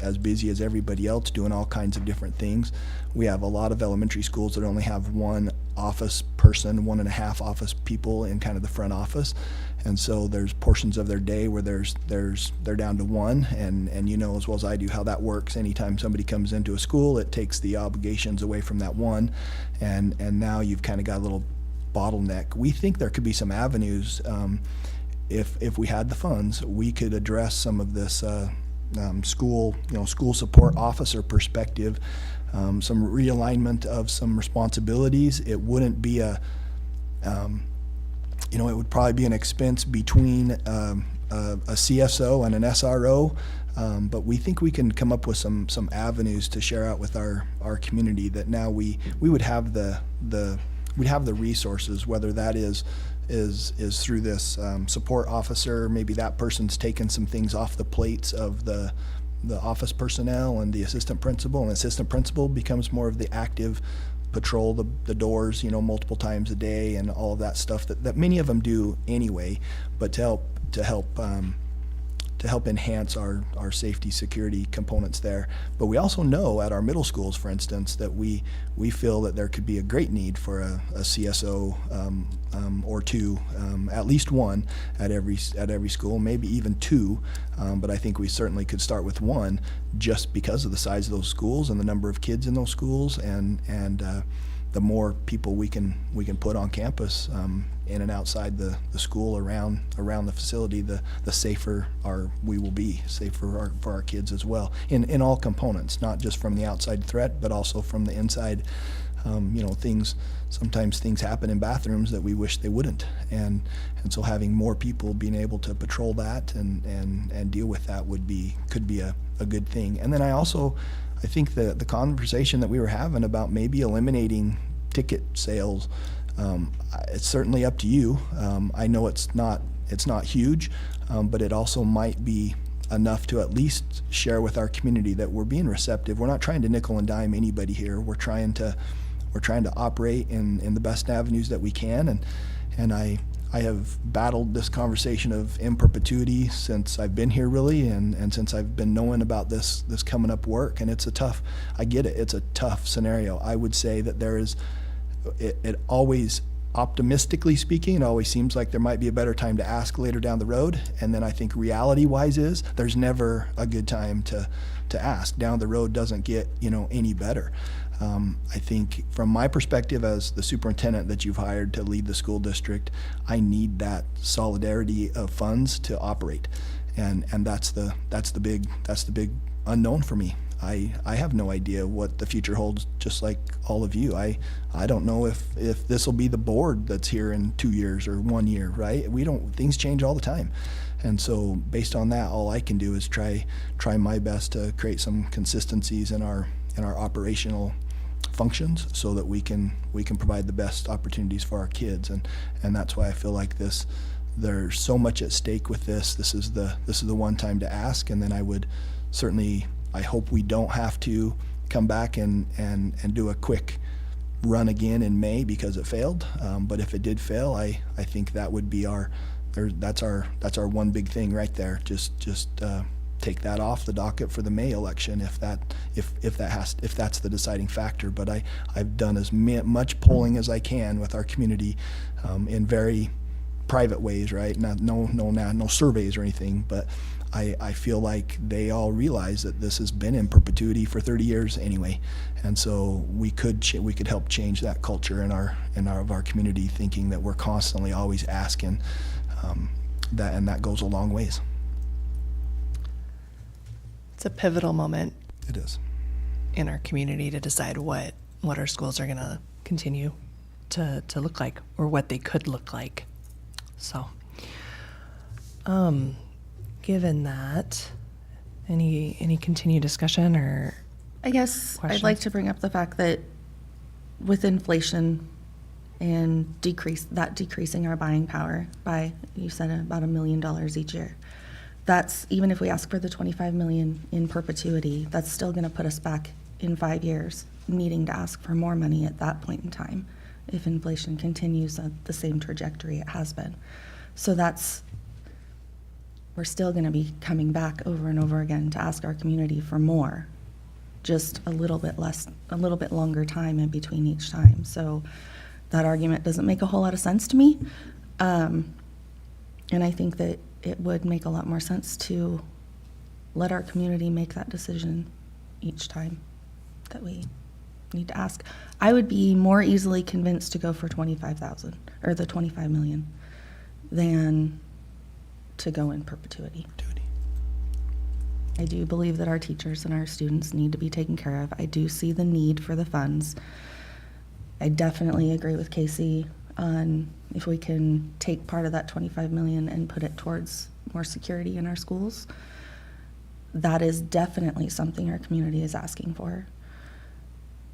as busy as everybody else, doing all kinds of different things. We have a lot of elementary schools that only have one office person, 1.5 office people in kind of the front office, and so there's portions of their day where they're down to one, and as well as I do how that works. Anytime somebody comes into a school, it takes the obligations away from that one, and now you've kind of got a little bottleneck. We think there could be some avenues, if we had the funds, we could address some of this school support officer perspective, some realignment of some responsibilities. It wouldn't be it would probably be an expense between a CSO and an SRO, but we think we can come up with some avenues to share out with our community, that now we would have we'd have the resources, whether that is through this support officer. Maybe that person's taken some things off the plates of the office personnel and the assistant principal, and the assistant principal becomes more of the active patrol the doors, multiple times a day, and all of that stuff that many of them do anyway. But to help help enhance our safety security components there. But we also know at our middle schools, for instance, that we feel that there could be a great need for a CSO or two, at least one at every school, maybe even two. But I think we certainly could start with one, just because of the size of those schools and the number of kids in those schools, and the more people we can put on campus, in and outside the school, around the facility, the safer we will be, safer for our kids as well, in all components, not just from the outside threat, but also from the inside. Sometimes things happen in bathrooms that we wish they wouldn't, and so having more people being able to patrol that and deal with that could be a good thing. And then I think the conversation that we were having about maybe eliminating ticket sales, it's certainly up to you. I know it's not huge, but it also might be enough to at least share with our community that we're being receptive. We're not trying to nickel and dime anybody here. We're trying to operate in the best avenues that we can, and I have battled this conversation of in perpetuity since I've been here, really, and since I've been knowing about this coming up work, and I get it, it's a tough scenario. I would say that it always, optimistically speaking, it always seems like there might be a better time to ask later down the road, and then I think reality-wise there's never a good time to ask. Down the road doesn't get any better. I think from my perspective as the superintendent that you've hired to lead the school district, I need that solidarity of funds to operate, and that's the big unknown for me. I have no idea what the future holds, just like all of you. I don't know if this will be the board that's here in 2 years or 1 year, right? Things change all the time. And so based on that, all I can do is try my best to create some consistencies in our operational functions so that we can provide the best opportunities for our kids. And that's why I feel like there's so much at stake with this. This is the one time to ask, and then I hope we don't have to come back and do a quick run again in May because it failed. But if it did fail, I think that would be that's our one big thing right there. Just take that off the docket for the May election if that's the deciding factor. But I've done as much polling as I can with our community in very private ways, right? No surveys or anything, but I feel like they all realize that this has been in perpetuity for 30 years anyway, and so we could help change that culture in our community, thinking that we're constantly always asking, and that goes a long ways. It's a pivotal moment It is. in our community to decide what our schools are going to continue to look like, or what they could look like. So, given that, any continued discussion or I guess I'd like questions? to bring up the fact that with inflation and decreasing our buying power by, you said, about $1 million each year. That's, even if we ask for the 25 million in perpetuity, that's still going to put us back in 5 years, needing to ask for more money at that point in time if inflation continues at the same trajectory it has been. So we're still going to be coming back over and over again to ask our community for more, just a little bit longer time in between each time. So that argument doesn't make a whole lot of sense to me. And I think that it would make a lot more sense to let our community make that decision each time that we need to ask. I would be more easily convinced to go for 25,000 or the 25 million than to go in perpetuity. I do believe that our teachers and our students need to be taken care of. I do see the need for the funds. I definitely agree with Casey on if we can take part of that 25 million and put it towards more security in our schools. That is definitely something our community is asking for.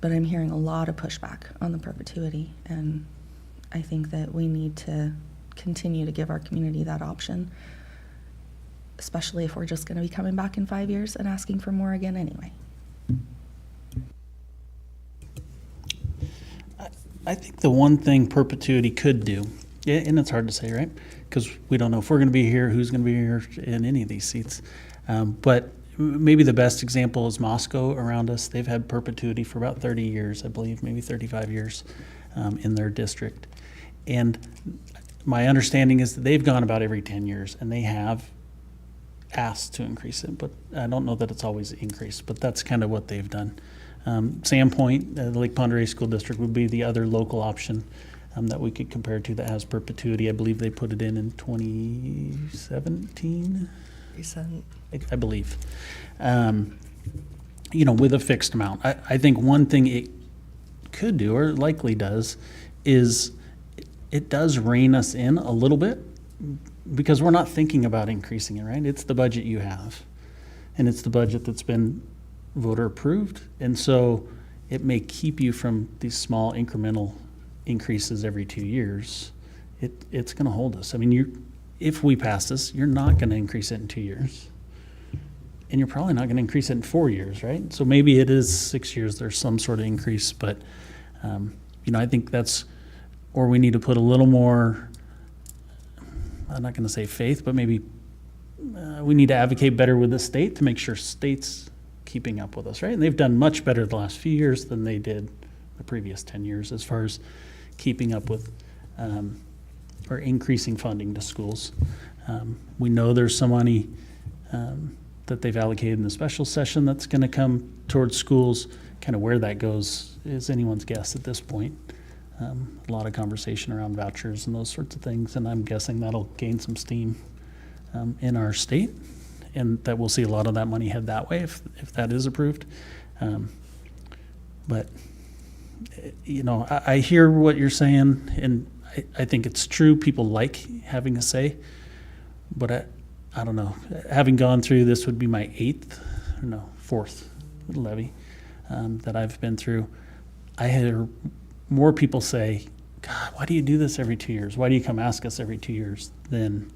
But I'm hearing a lot of pushback on the perpetuity, and I think that we need to continue to give our community that option, especially if we're just going to be coming back in 5 years and asking for more again anyway. I think the one thing perpetuity could do Yeah, and it's hard to say, right? Because we don't know if we're going to be here, who's going to be here in any of these seats. But maybe the best example is Moscow around us. They've had perpetuity for about 30 years, I believe, maybe 35 years in their district. And my understanding is that they've gone about every 10 years, and they have asked to increase it, but I don't know that it's always increased, but that's kind of what they've done. Sandpoint, the Lake Pend Oreille School District would be the other local option that we could compare to that has perpetuity. I believe they put it in 2017, Recent. I believe. With a fixed amount. I think one thing it could do, or likely does, is it does rein us in a little bit, because we're not thinking about increasing it, right? It's the budget you have, and it's the budget that's been voter approved. And so it may keep you from these small incremental increases every 2 years. It's going to hold us. I mean, if we pass this, you're not going to increase it in 2 years. And you're probably not going to increase it in 4 years, right? So maybe it is 6 years, there's some sort of increase, but, I think that's, or we need to put a little more, I'm not going to say faith, but maybe we need to advocate better with the state to make sure state's keeping up with us, right? And they've done much better the last few years than they did the previous 10 years as far as keeping up with or increasing funding to schools. We know there's some money that they've allocated in the special session that's going to come towards schools. Kind of where that goes is anyone's guess at this point. A lot of conversation around vouchers and those sorts of things, and I'm guessing that'll gain some steam in our state, and that we'll see a lot of that money head that way if that is approved. But I hear what you're saying, and I think it's true. People like having a say, but I don't know. Having gone through, this would be my fourth levy that I've been through. I hear more people say, God, why do you do this every 2 years? Why do you come ask us every 2 years? Then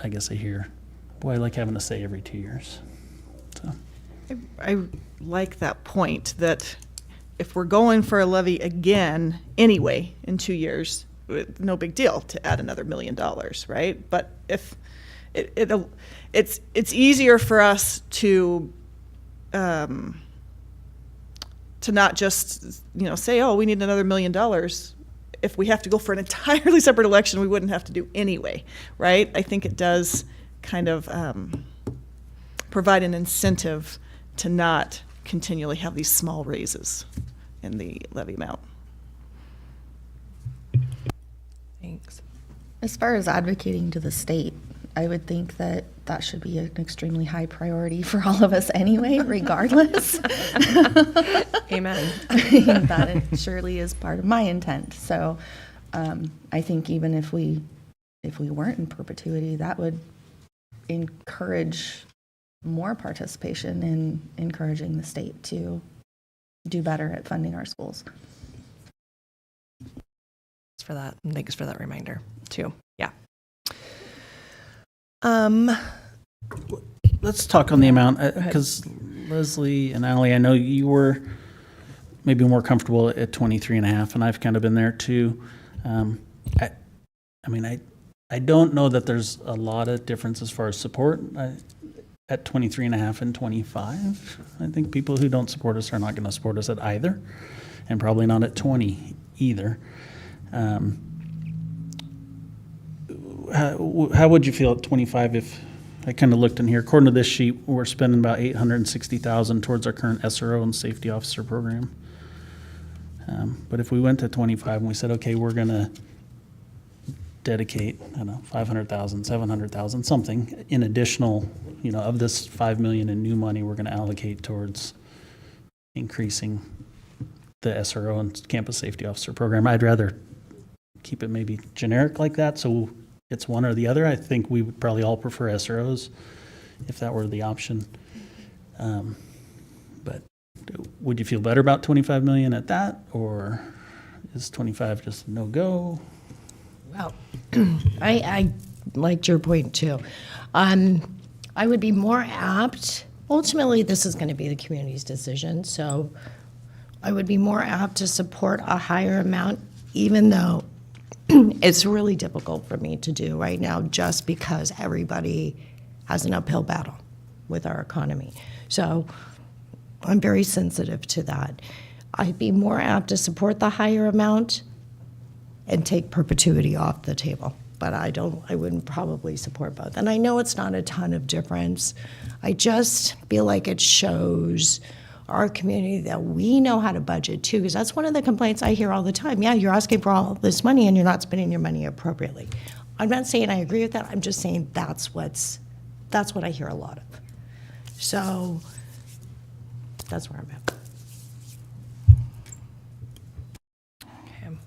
I guess I hear, boy, I like having a say every 2 years. So I like that point that if we're going for a levy again anyway in 2 years, no big deal to add another $1 million, right? But if it's easier for us to not just say, oh, we need another $1 million. If we have to go for an entirely separate election, we wouldn't have to do anyway, right? I think it does kind of provide an incentive to not continually have these small raises in the levy amount. Thanks. As far as advocating to the state, I would think that that should be an extremely high priority for all of us anyway, regardless. Amen. That it surely is part of my intent. So I think even if we weren't in perpetuity, that would encourage more participation in encouraging the state to do better at funding our schools. Thanks for that. And thanks for that reminder too. Yeah. let's talk on the amount, because Leslie and Ally, I know you were maybe more comfortable at 23.5, and I've kind of been there too. I don't know that there's a lot of difference as far as support at 23.5 and 25. I think people who don't support us are not going to support us at either, and probably not at 20 either. How would you feel at 25 if I kind of looked in here? According to this sheet, we're spending about $860,000 towards our current SRO and safety officer program. But if we went to 25 and we said, okay, we're going to dedicate, I don't know, 500,000, 700,000, something in additional, of this 5 million in new money, we're going to allocate towards increasing the SRO and campus safety officer program. I'd rather keep it maybe generic like that, so it's one or the other. I think we would probably all prefer SROs if that were the option. But would you feel better about 25 million at that, or is 25 just no go? Well, I liked your point too. I would be more apt, ultimately this is going to be the community's decision, so I would be more apt to support a higher amount, even though It's really difficult for me to do right now just because everybody has an uphill battle with our economy. So I'm very sensitive to that. I'd be more apt to support the higher amount and take perpetuity off the table. But I wouldn't probably support both. And I know it's not a ton of difference. I just feel like it shows our community that we know how to budget too, because that's one of the complaints I hear all the time. Yeah, you're asking for all this money and you're not spending your money appropriately. I'm not saying I agree with that. I'm just saying that's what I hear a lot of. So that's where I'm at. Okay.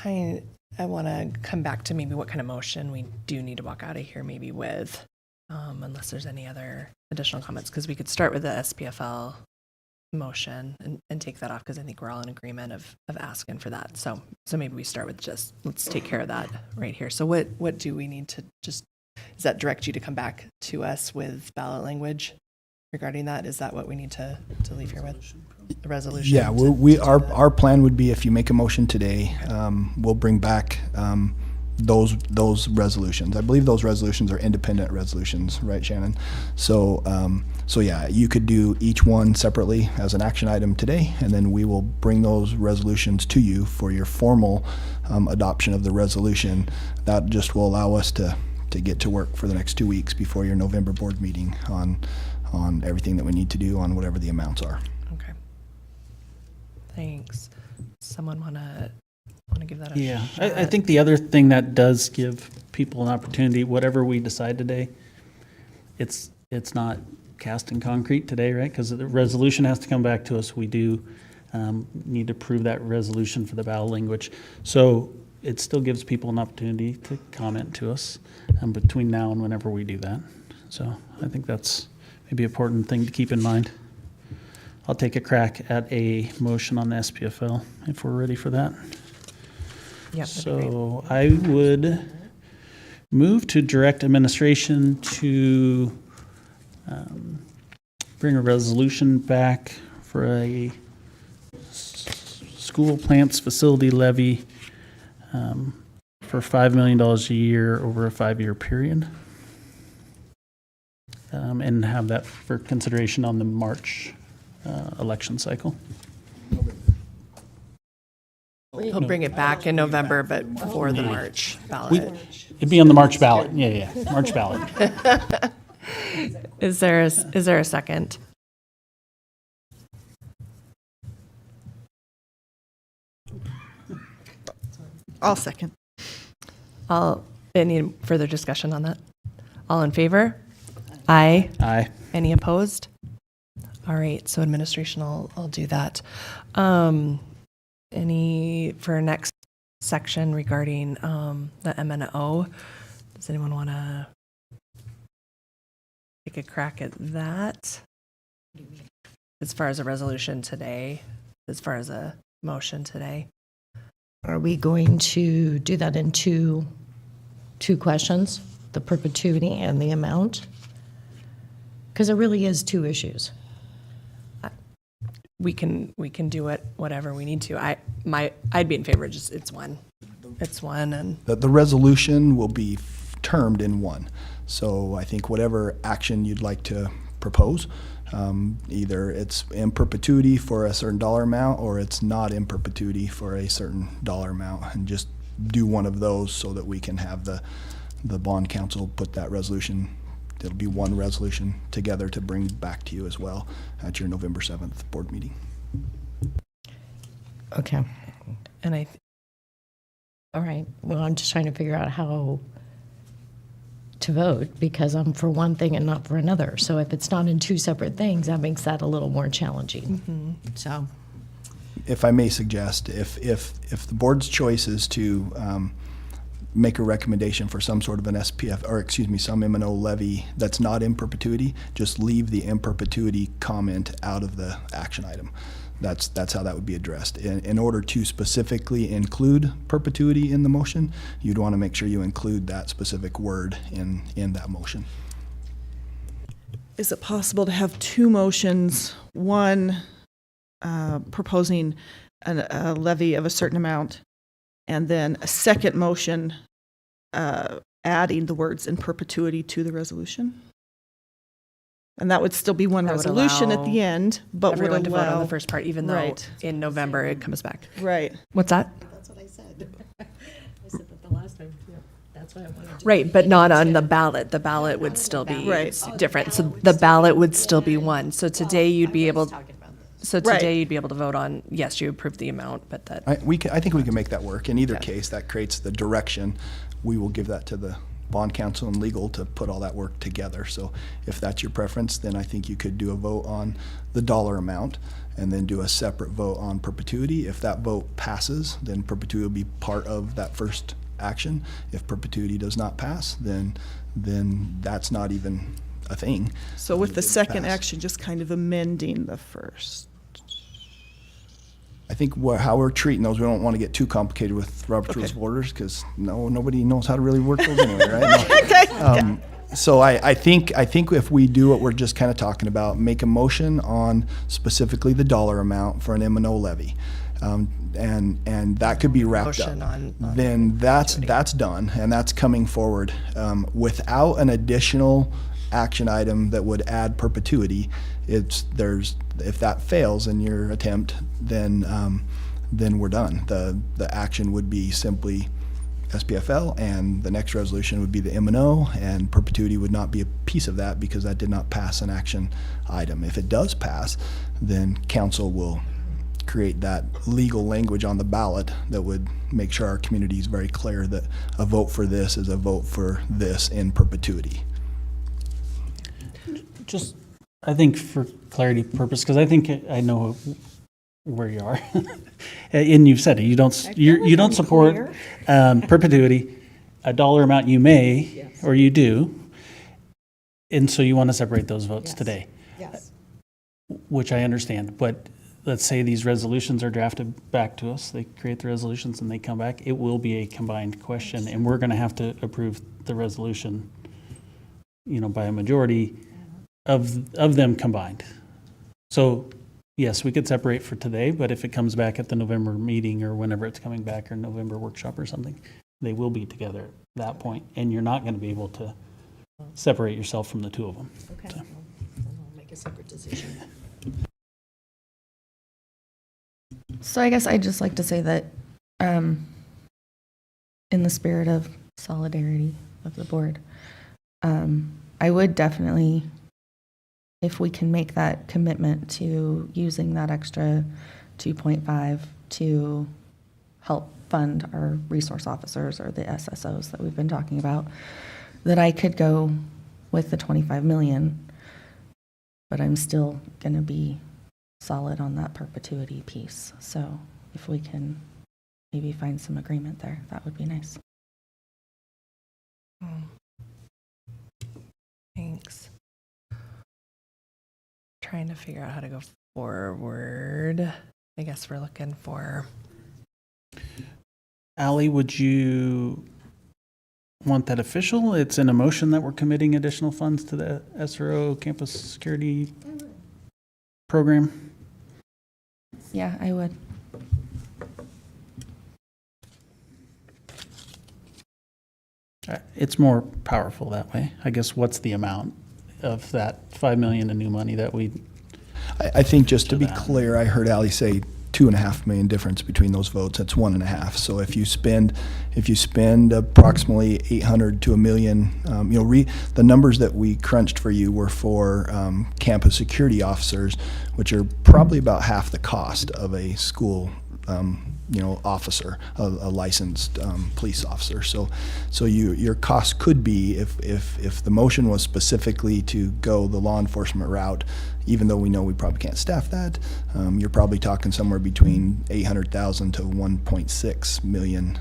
Thanks. I want to come back to maybe what kind of motion we do need to walk out of here maybe with, unless there's any other additional comments, because we could start with the SPFL motion and take that off, because I think we're all in agreement of asking for that. So maybe we start with just, let's take care of that right here. So what do we need to does that direct you to come back to us with ballot language regarding that? Is that what we need to leave here with? The resolution? Yeah, our plan would be, if you make a motion today, we'll bring back those resolutions. I believe those resolutions are independent resolutions, right, Shannon? So yeah, you could do each one separately as an action item today, and then we will bring those resolutions to you for your formal adoption of the resolution. That just will allow us to get to work for the next 2 weeks before your November board meeting on everything that we need to do on whatever the amounts are. Okay. Thanks. Someone want to give that a Yeah, shot? I think the other thing that does give people an opportunity, whatever we decide today, it's not cast in concrete today, right? Because the resolution has to come back to us. We do need to prove that resolution for the ballot language. So it still gives people an opportunity to comment to us between now and whenever we do that. So I think that's maybe an important thing to keep in mind. I'll take a crack at a motion on the SPFL if we're ready for that. Yep, that'd be great. So I would move to direct administration to bring a resolution back for a school plants facility levy for $5 million a year over a 5-year period. And have that for consideration on the March election cycle. He'll bring it back in November, but before the March ballot. It'd be on the March ballot. Yeah, March ballot. Is there a second? I'll second. Any further discussion on that? All in favor? Aye. Aye. Any opposed? All right, so administration will do that. Any for next section regarding the MNO? Does anyone want to take a crack at that? As far as a resolution today, as far as a motion today? Are we going to do that in two questions, the perpetuity and the amount? Because it really is two issues. We can do it whatever we need to. I'd be in favor of just it's one, and The resolution will be termed in one. So I think whatever action you'd like to propose, either it's in perpetuity for a certain dollar amount or it's not in perpetuity for a certain dollar amount, and just do one of those so that we can have the bond council put that resolution. It'll be one resolution together to bring back to you as well at your November 7th board meeting. Okay. and All right. Well, I'm just trying to figure out how to vote because I'm for one thing and not for another. So if it's not in two separate things, that makes that a little more challenging. So, If I may suggest, if the board's choice is to make a recommendation for some sort of an SPF, or excuse me, some M&O levy that's not in perpetuity, just leave the in perpetuity comment out of the action item. That's how that would be addressed. In order to specifically include perpetuity in the motion, you'd want to make sure you include that specific word in that motion. Is it possible to have two motions, one proposing a levy of a certain amount, and then a second motion adding the words in perpetuity to the resolution. And that would still be one That would resolution at allow the end, but would Everyone to vote on allow. the first part, even though Right. in November it comes back. Right. What's that? That's what I said. I said that the last time, that's what I wanted to. Right, but not on the ballot. The ballot would still be Right. different. So the ballot would still be one. So today you'd be able, so Right. today you'd be able to vote on, yes, you approve the amount, but that, I think we can make that work. In either case, that creates the direction. We will give that to the bond counsel and legal to put all that work together. So if that's your preference, then I think you could do a vote on the dollar amount and then do a separate vote on perpetuity. If that vote passes, then perpetuity will be part of that first action. If perpetuity does not pass, then that's not even a thing. So with the It didn't second pass. action, just kind of amending the first. I think how we're treating those, we don't want to get too complicated with Robert's Rules of Orders, because nobody knows how to really work those anyway, right? No. So I think if we do what we're just kind of talking about, make a motion on specifically the dollar amount for an M&O levy, and that could be wrapped up. Motion on Then that's done, and that's coming forward. Without an additional action item that would add perpetuity, if that fails in your attempt, then we're done. The action would be simply SPFL, and the next resolution would be the M&O, and perpetuity would not be a piece of that because that did not pass an action item. If it does pass, then council will create that legal language on the ballot that would make sure our community is very clear that a vote for this is a vote for this in perpetuity. Just, I think for clarity purpose, because I think I know where you are. And you've said it, you don't support perpetuity, a dollar amount you may, or you do. And so you want to separate those votes today, Yes. which I understand. But let's say these resolutions are drafted back to us, they create the resolutions and they come back, it will be a combined question, and we're going to have to approve the resolution, by a majority of them combined. So, yes, we could separate for today, but if it comes back at the November meeting or whenever it's coming back, or November workshop or something, they will be together at that point, and you're not going to be able to separate yourself from the two of them. Okay, So. then I'll make a separate decision. So I guess I'd just like to say that, in the spirit of solidarity of the board, I would definitely, if we can make that commitment to using that extra 2.5 to help fund our resource officers or the SSOs that we've been talking about, that I could go with the 25 million, but I'm still going to be solid on that perpetuity piece. So if we can maybe find some agreement there, that would be nice. thanks. Trying to figure out how to go forward. I guess we're looking for, Ally, would you want that official? It's in a motion that we're committing additional funds to the SRO campus security program. Yeah, I would. It's more powerful that way. I guess what's the amount of that 5 million in new money that we, I think just to be that. clear, I heard Ally say 2.5 million difference between those votes. That's 1.5. So if you spend approximately 800 to $1 million, the numbers that we crunched for you were for campus security officers, which are probably about half the cost of a school officer, a licensed police officer. So your cost could be, if the motion was specifically to go the law enforcement route, even though we know we probably can't staff that, you're probably talking somewhere between 800,000 to 1.6 million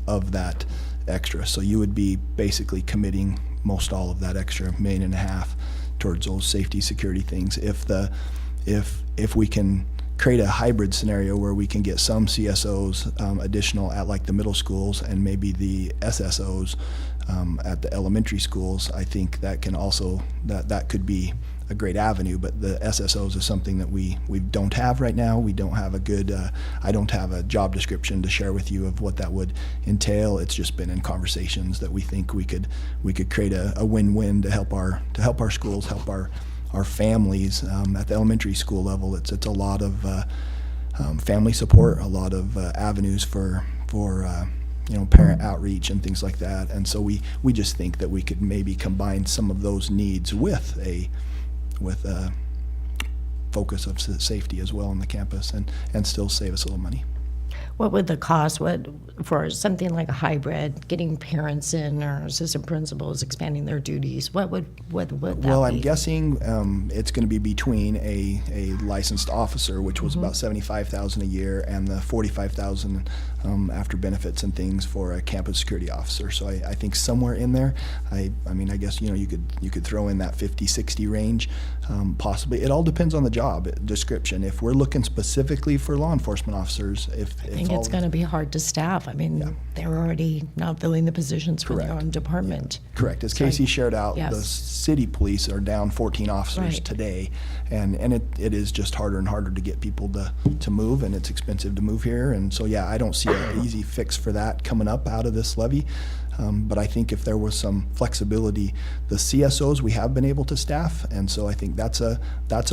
of that extra. So you would be basically committing most all of that extra $1.5 million towards those safety security things. If we can create a hybrid scenario where we can get some CSOs additional at like the middle schools and maybe the SSOs at the elementary schools, I think that can also, that could be a great avenue, but the SSOs is something that we don't have right now. We don't have a good, I don't have a job description to share with you of what that would entail. It's just been in conversations that we think we could create a win-win to help our schools, help our families at the elementary school level. It's a lot of family support, a lot of avenues for parent outreach and things like that. And so we just think that we could maybe combine some of those needs with a focus of safety as well on the campus and still save us a little money. What would the cost, for something like a hybrid, getting parents in or assistant principals expanding their duties, what would that be? Well, I'm guessing it's going to be between a licensed officer, which was about $75,000 a year, and the $45,000 after benefits and things for a campus security officer. So I think somewhere in there. I mean, I guess you could throw in that 50-60 range, possibly. It all depends on the job description. If we're looking specifically for law enforcement officers, I think it's going to be hard to staff. I mean, they're already not filling the positions for their Correct. own department. Correct. As Casey shared out, Yes. the city police are down 14 officers Right. today, and it is just harder and harder to get people to move, and it's expensive to move here. And so, I don't see an easy fix for that coming up out of this levy. But I think if there was some flexibility, the CSOs we have been able to staff, and so I think that's a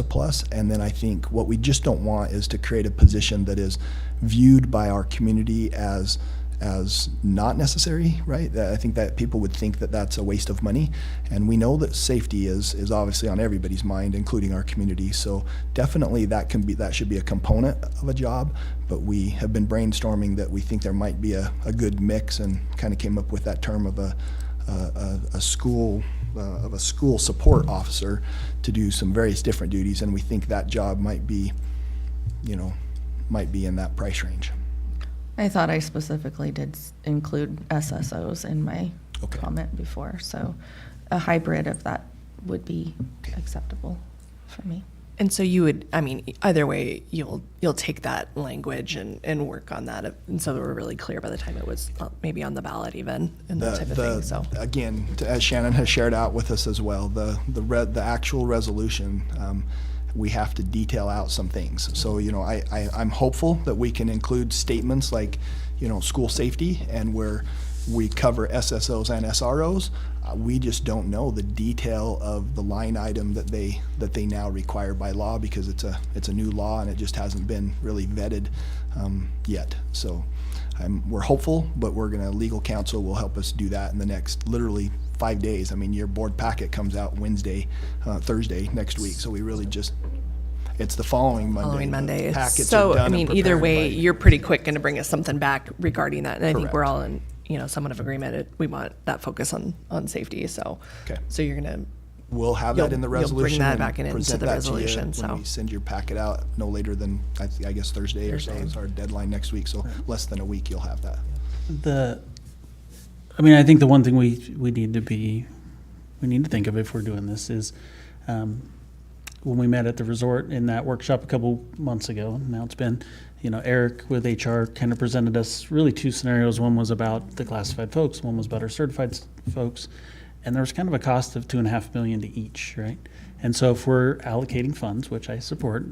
plus. And then I think what we just don't want is to create a position that is viewed by our community as not necessary, right? I think that people would think that that's a waste of money, and we know that safety is obviously on everybody's mind, including our community. So definitely that should be a component of a job. But we have been brainstorming that we think there might be a good mix, and kind of came up with that term of a school support officer to do some various different duties, and we think that job might be in that price range. I thought I specifically did include SSOs in my Okay. comment before, so a hybrid of that would be acceptable for me. And so you would, I mean, either way, you'll take that language and work on that, and so that we're really clear by the time it was maybe on the ballot even, and that type of thing, so. Again, as Shannon has shared out with us as well, the actual resolution, we have to detail out some things. So, I'm hopeful that we can include statements like, school safety, and where we cover SSOs and SROs. We just don't know the detail of the line item that they now require by law, because it's a new law and it just hasn't been really vetted yet. So we're hopeful, but legal counsel will help us do that in the next literally 5 days. I mean, your board packet comes out Thursday next week, so we really it's the following Monday. Following Monday. Packets So, are done I mean, and either prepared way, by- you're pretty quick going to bring us something back regarding that. And I think we're Correct. all in, somewhat of agreement. We want that focus on safety, so. Okay. So you're going to, We'll have that in the You'll bring resolution. that and back into present the that to you resolution, so. When we send your packet out, no later than, I guess, Thursday or so is our deadline next week. So less than a week, you'll have that. I think the one thing we need to think of if we're doing this is, when we met at the resort in that workshop a couple months ago, now it's been, Eric with HR kind of presented us really two scenarios. One was about the classified folks, one was about our certified folks. And there was kind of a cost of $2.5 million to each, right? And so if we're allocating funds, which I support,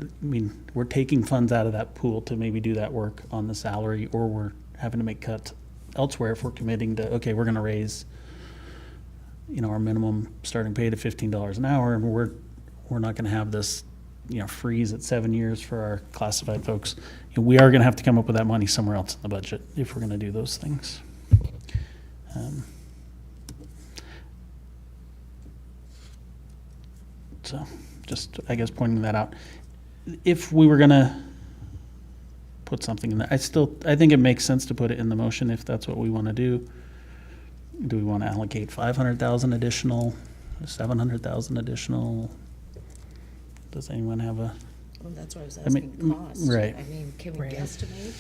we're taking funds out of that pool to maybe do that work on the salary, or we're having to make cuts elsewhere if we're committing to, okay, we're going to raise, our minimum starting pay to $15 an hour, and we're not going to have this, freeze at 7 years for our classified folks. We are going to have to come up with that money somewhere else in the budget if we're going to do those things. So just, I guess, pointing that out. If we were going to put something in there, I think it makes sense to put it in the motion if that's what we want to do. Do we want to allocate 500,000 additional, 700,000 additional? Does anyone have a? Well, that's what I was I mean, asking, cost. right. Can we Right. guesstimate?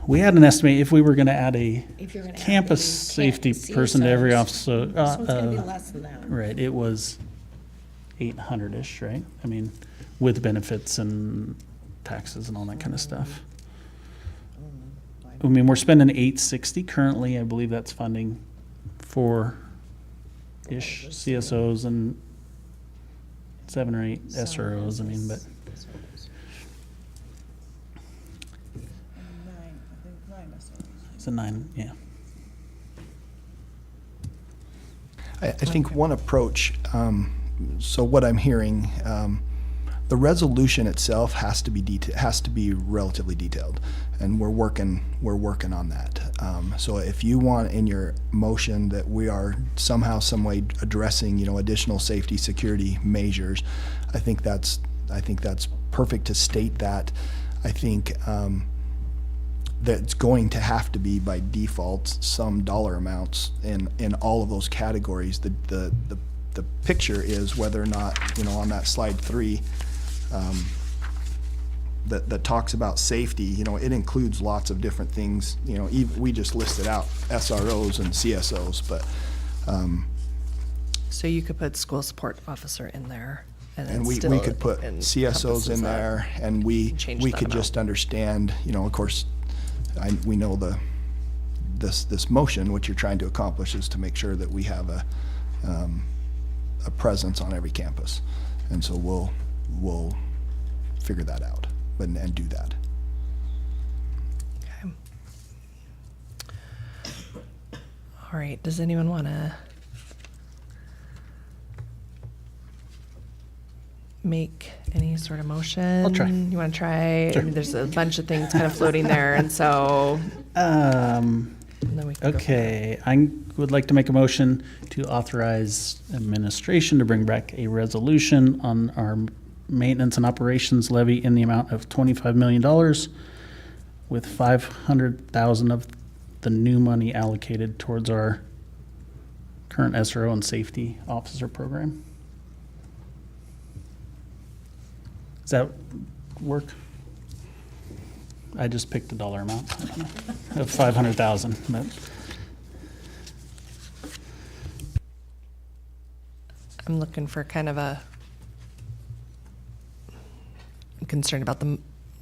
We had an estimate if we were going to add a If you're going to campus safety person to every officer. So it's going to be less than that. Right, it was 800-ish, right? With benefits and taxes and all that kind of stuff. We're spending 860 currently. I believe that's funding for CSOs and 7 or 8 SROs, I mean, but it's a 9, yeah. I think one approach, so what I'm hearing, the resolution itself has to be relatively detailed, and we're working on that. So if you want in your motion that we are somehow, some way addressing, additional safety, security measures, I think that's perfect to state that. I think that's going to have to be by default some dollar amounts in all of those categories. The picture is whether or not, on that slide 3, that talks about safety, it includes lots of different things. We just listed out SROs and CSOs, but So you could put school support officer in there. and we still could put CSOs in encompasses that. there, and we Change we that could amount. just understand, of course, we know this motion, what you're trying to accomplish is to make sure that we have a presence on every campus, and so we'll figure that out and do that. Okay. All right, does anyone want to make any sort of motion? I'll try. You want to try? Sure. I mean, there's a bunch of things kind of floating there, and so and then we can go from there. Okay, I would like to make a motion to authorize administration to bring back a resolution on our maintenance and operations levy in the amount of $25 million, with $500,000 of the new money allocated towards our current SRO and safety officer program. Does that work? I just picked a dollar amount of 500,000, but I'm looking for kind of I'm concerned about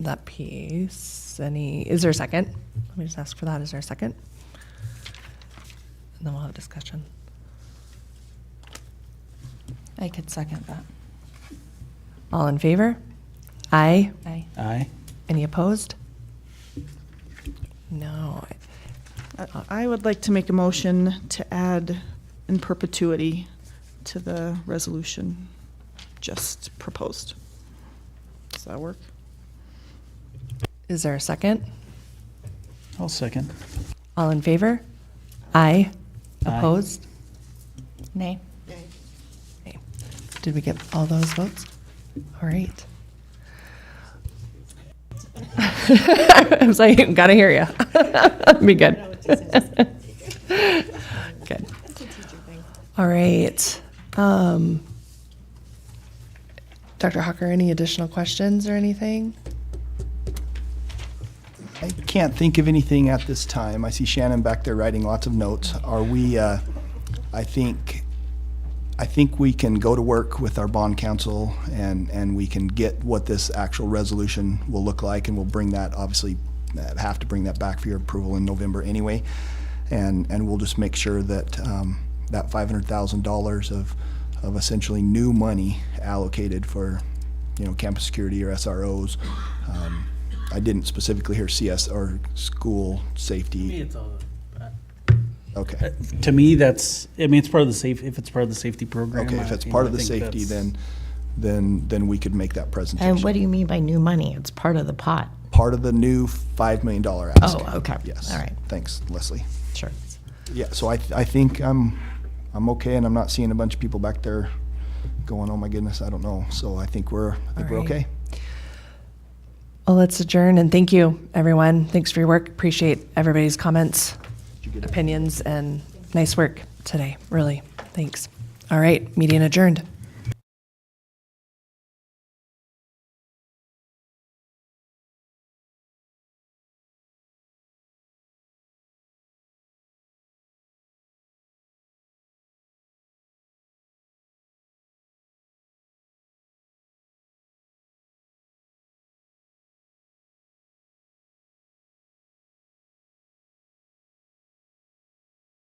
that piece. Is there a second? Let me just ask for that. Is there a second? And then we'll have a discussion. I could second that. All in favor? Aye. Aye. aye. Any opposed? No. I would like to make a motion to add in perpetuity to the resolution just proposed. Does that work? Is there a second? I'll second. All in favor? Aye. Aye. Opposed? Nay. Okay. Did we get all those votes? All right. I was like, gotta hear you. Be good. Good. All right. Dr. Hawker, any additional questions or anything? I can't think of anything at this time. I see Shannon back there writing lots of notes. Are we, I think we can go to work with our bond counsel and we can get what this actual resolution will look like, and we'll bring that, obviously, have to bring that back for your approval in November anyway. And we'll just make sure that, that $500,000 of essentially new money allocated for, campus security or SROs. I didn't specifically hear CS or school safety. It's all. Okay. To me, it's part of the if it's part of the safety program. Okay, if it's I part of the think safety, that's- then we could make that presentation. And what do you mean by new money? It's part of the pot. Part of the new $5 million ask. Oh, okay. Yes. All right. Thanks, Leslie. Sure. Yeah, so I think I'm okay, and I'm not seeing a bunch of people back there going, oh my goodness, I don't know. So I think we're right. okay. Well, let's adjourn, and thank you, everyone. Thanks for your work. Appreciate everybody's comments, Did you get it? opinions, and nice work today, really. Thanks. All right, meeting adjourned.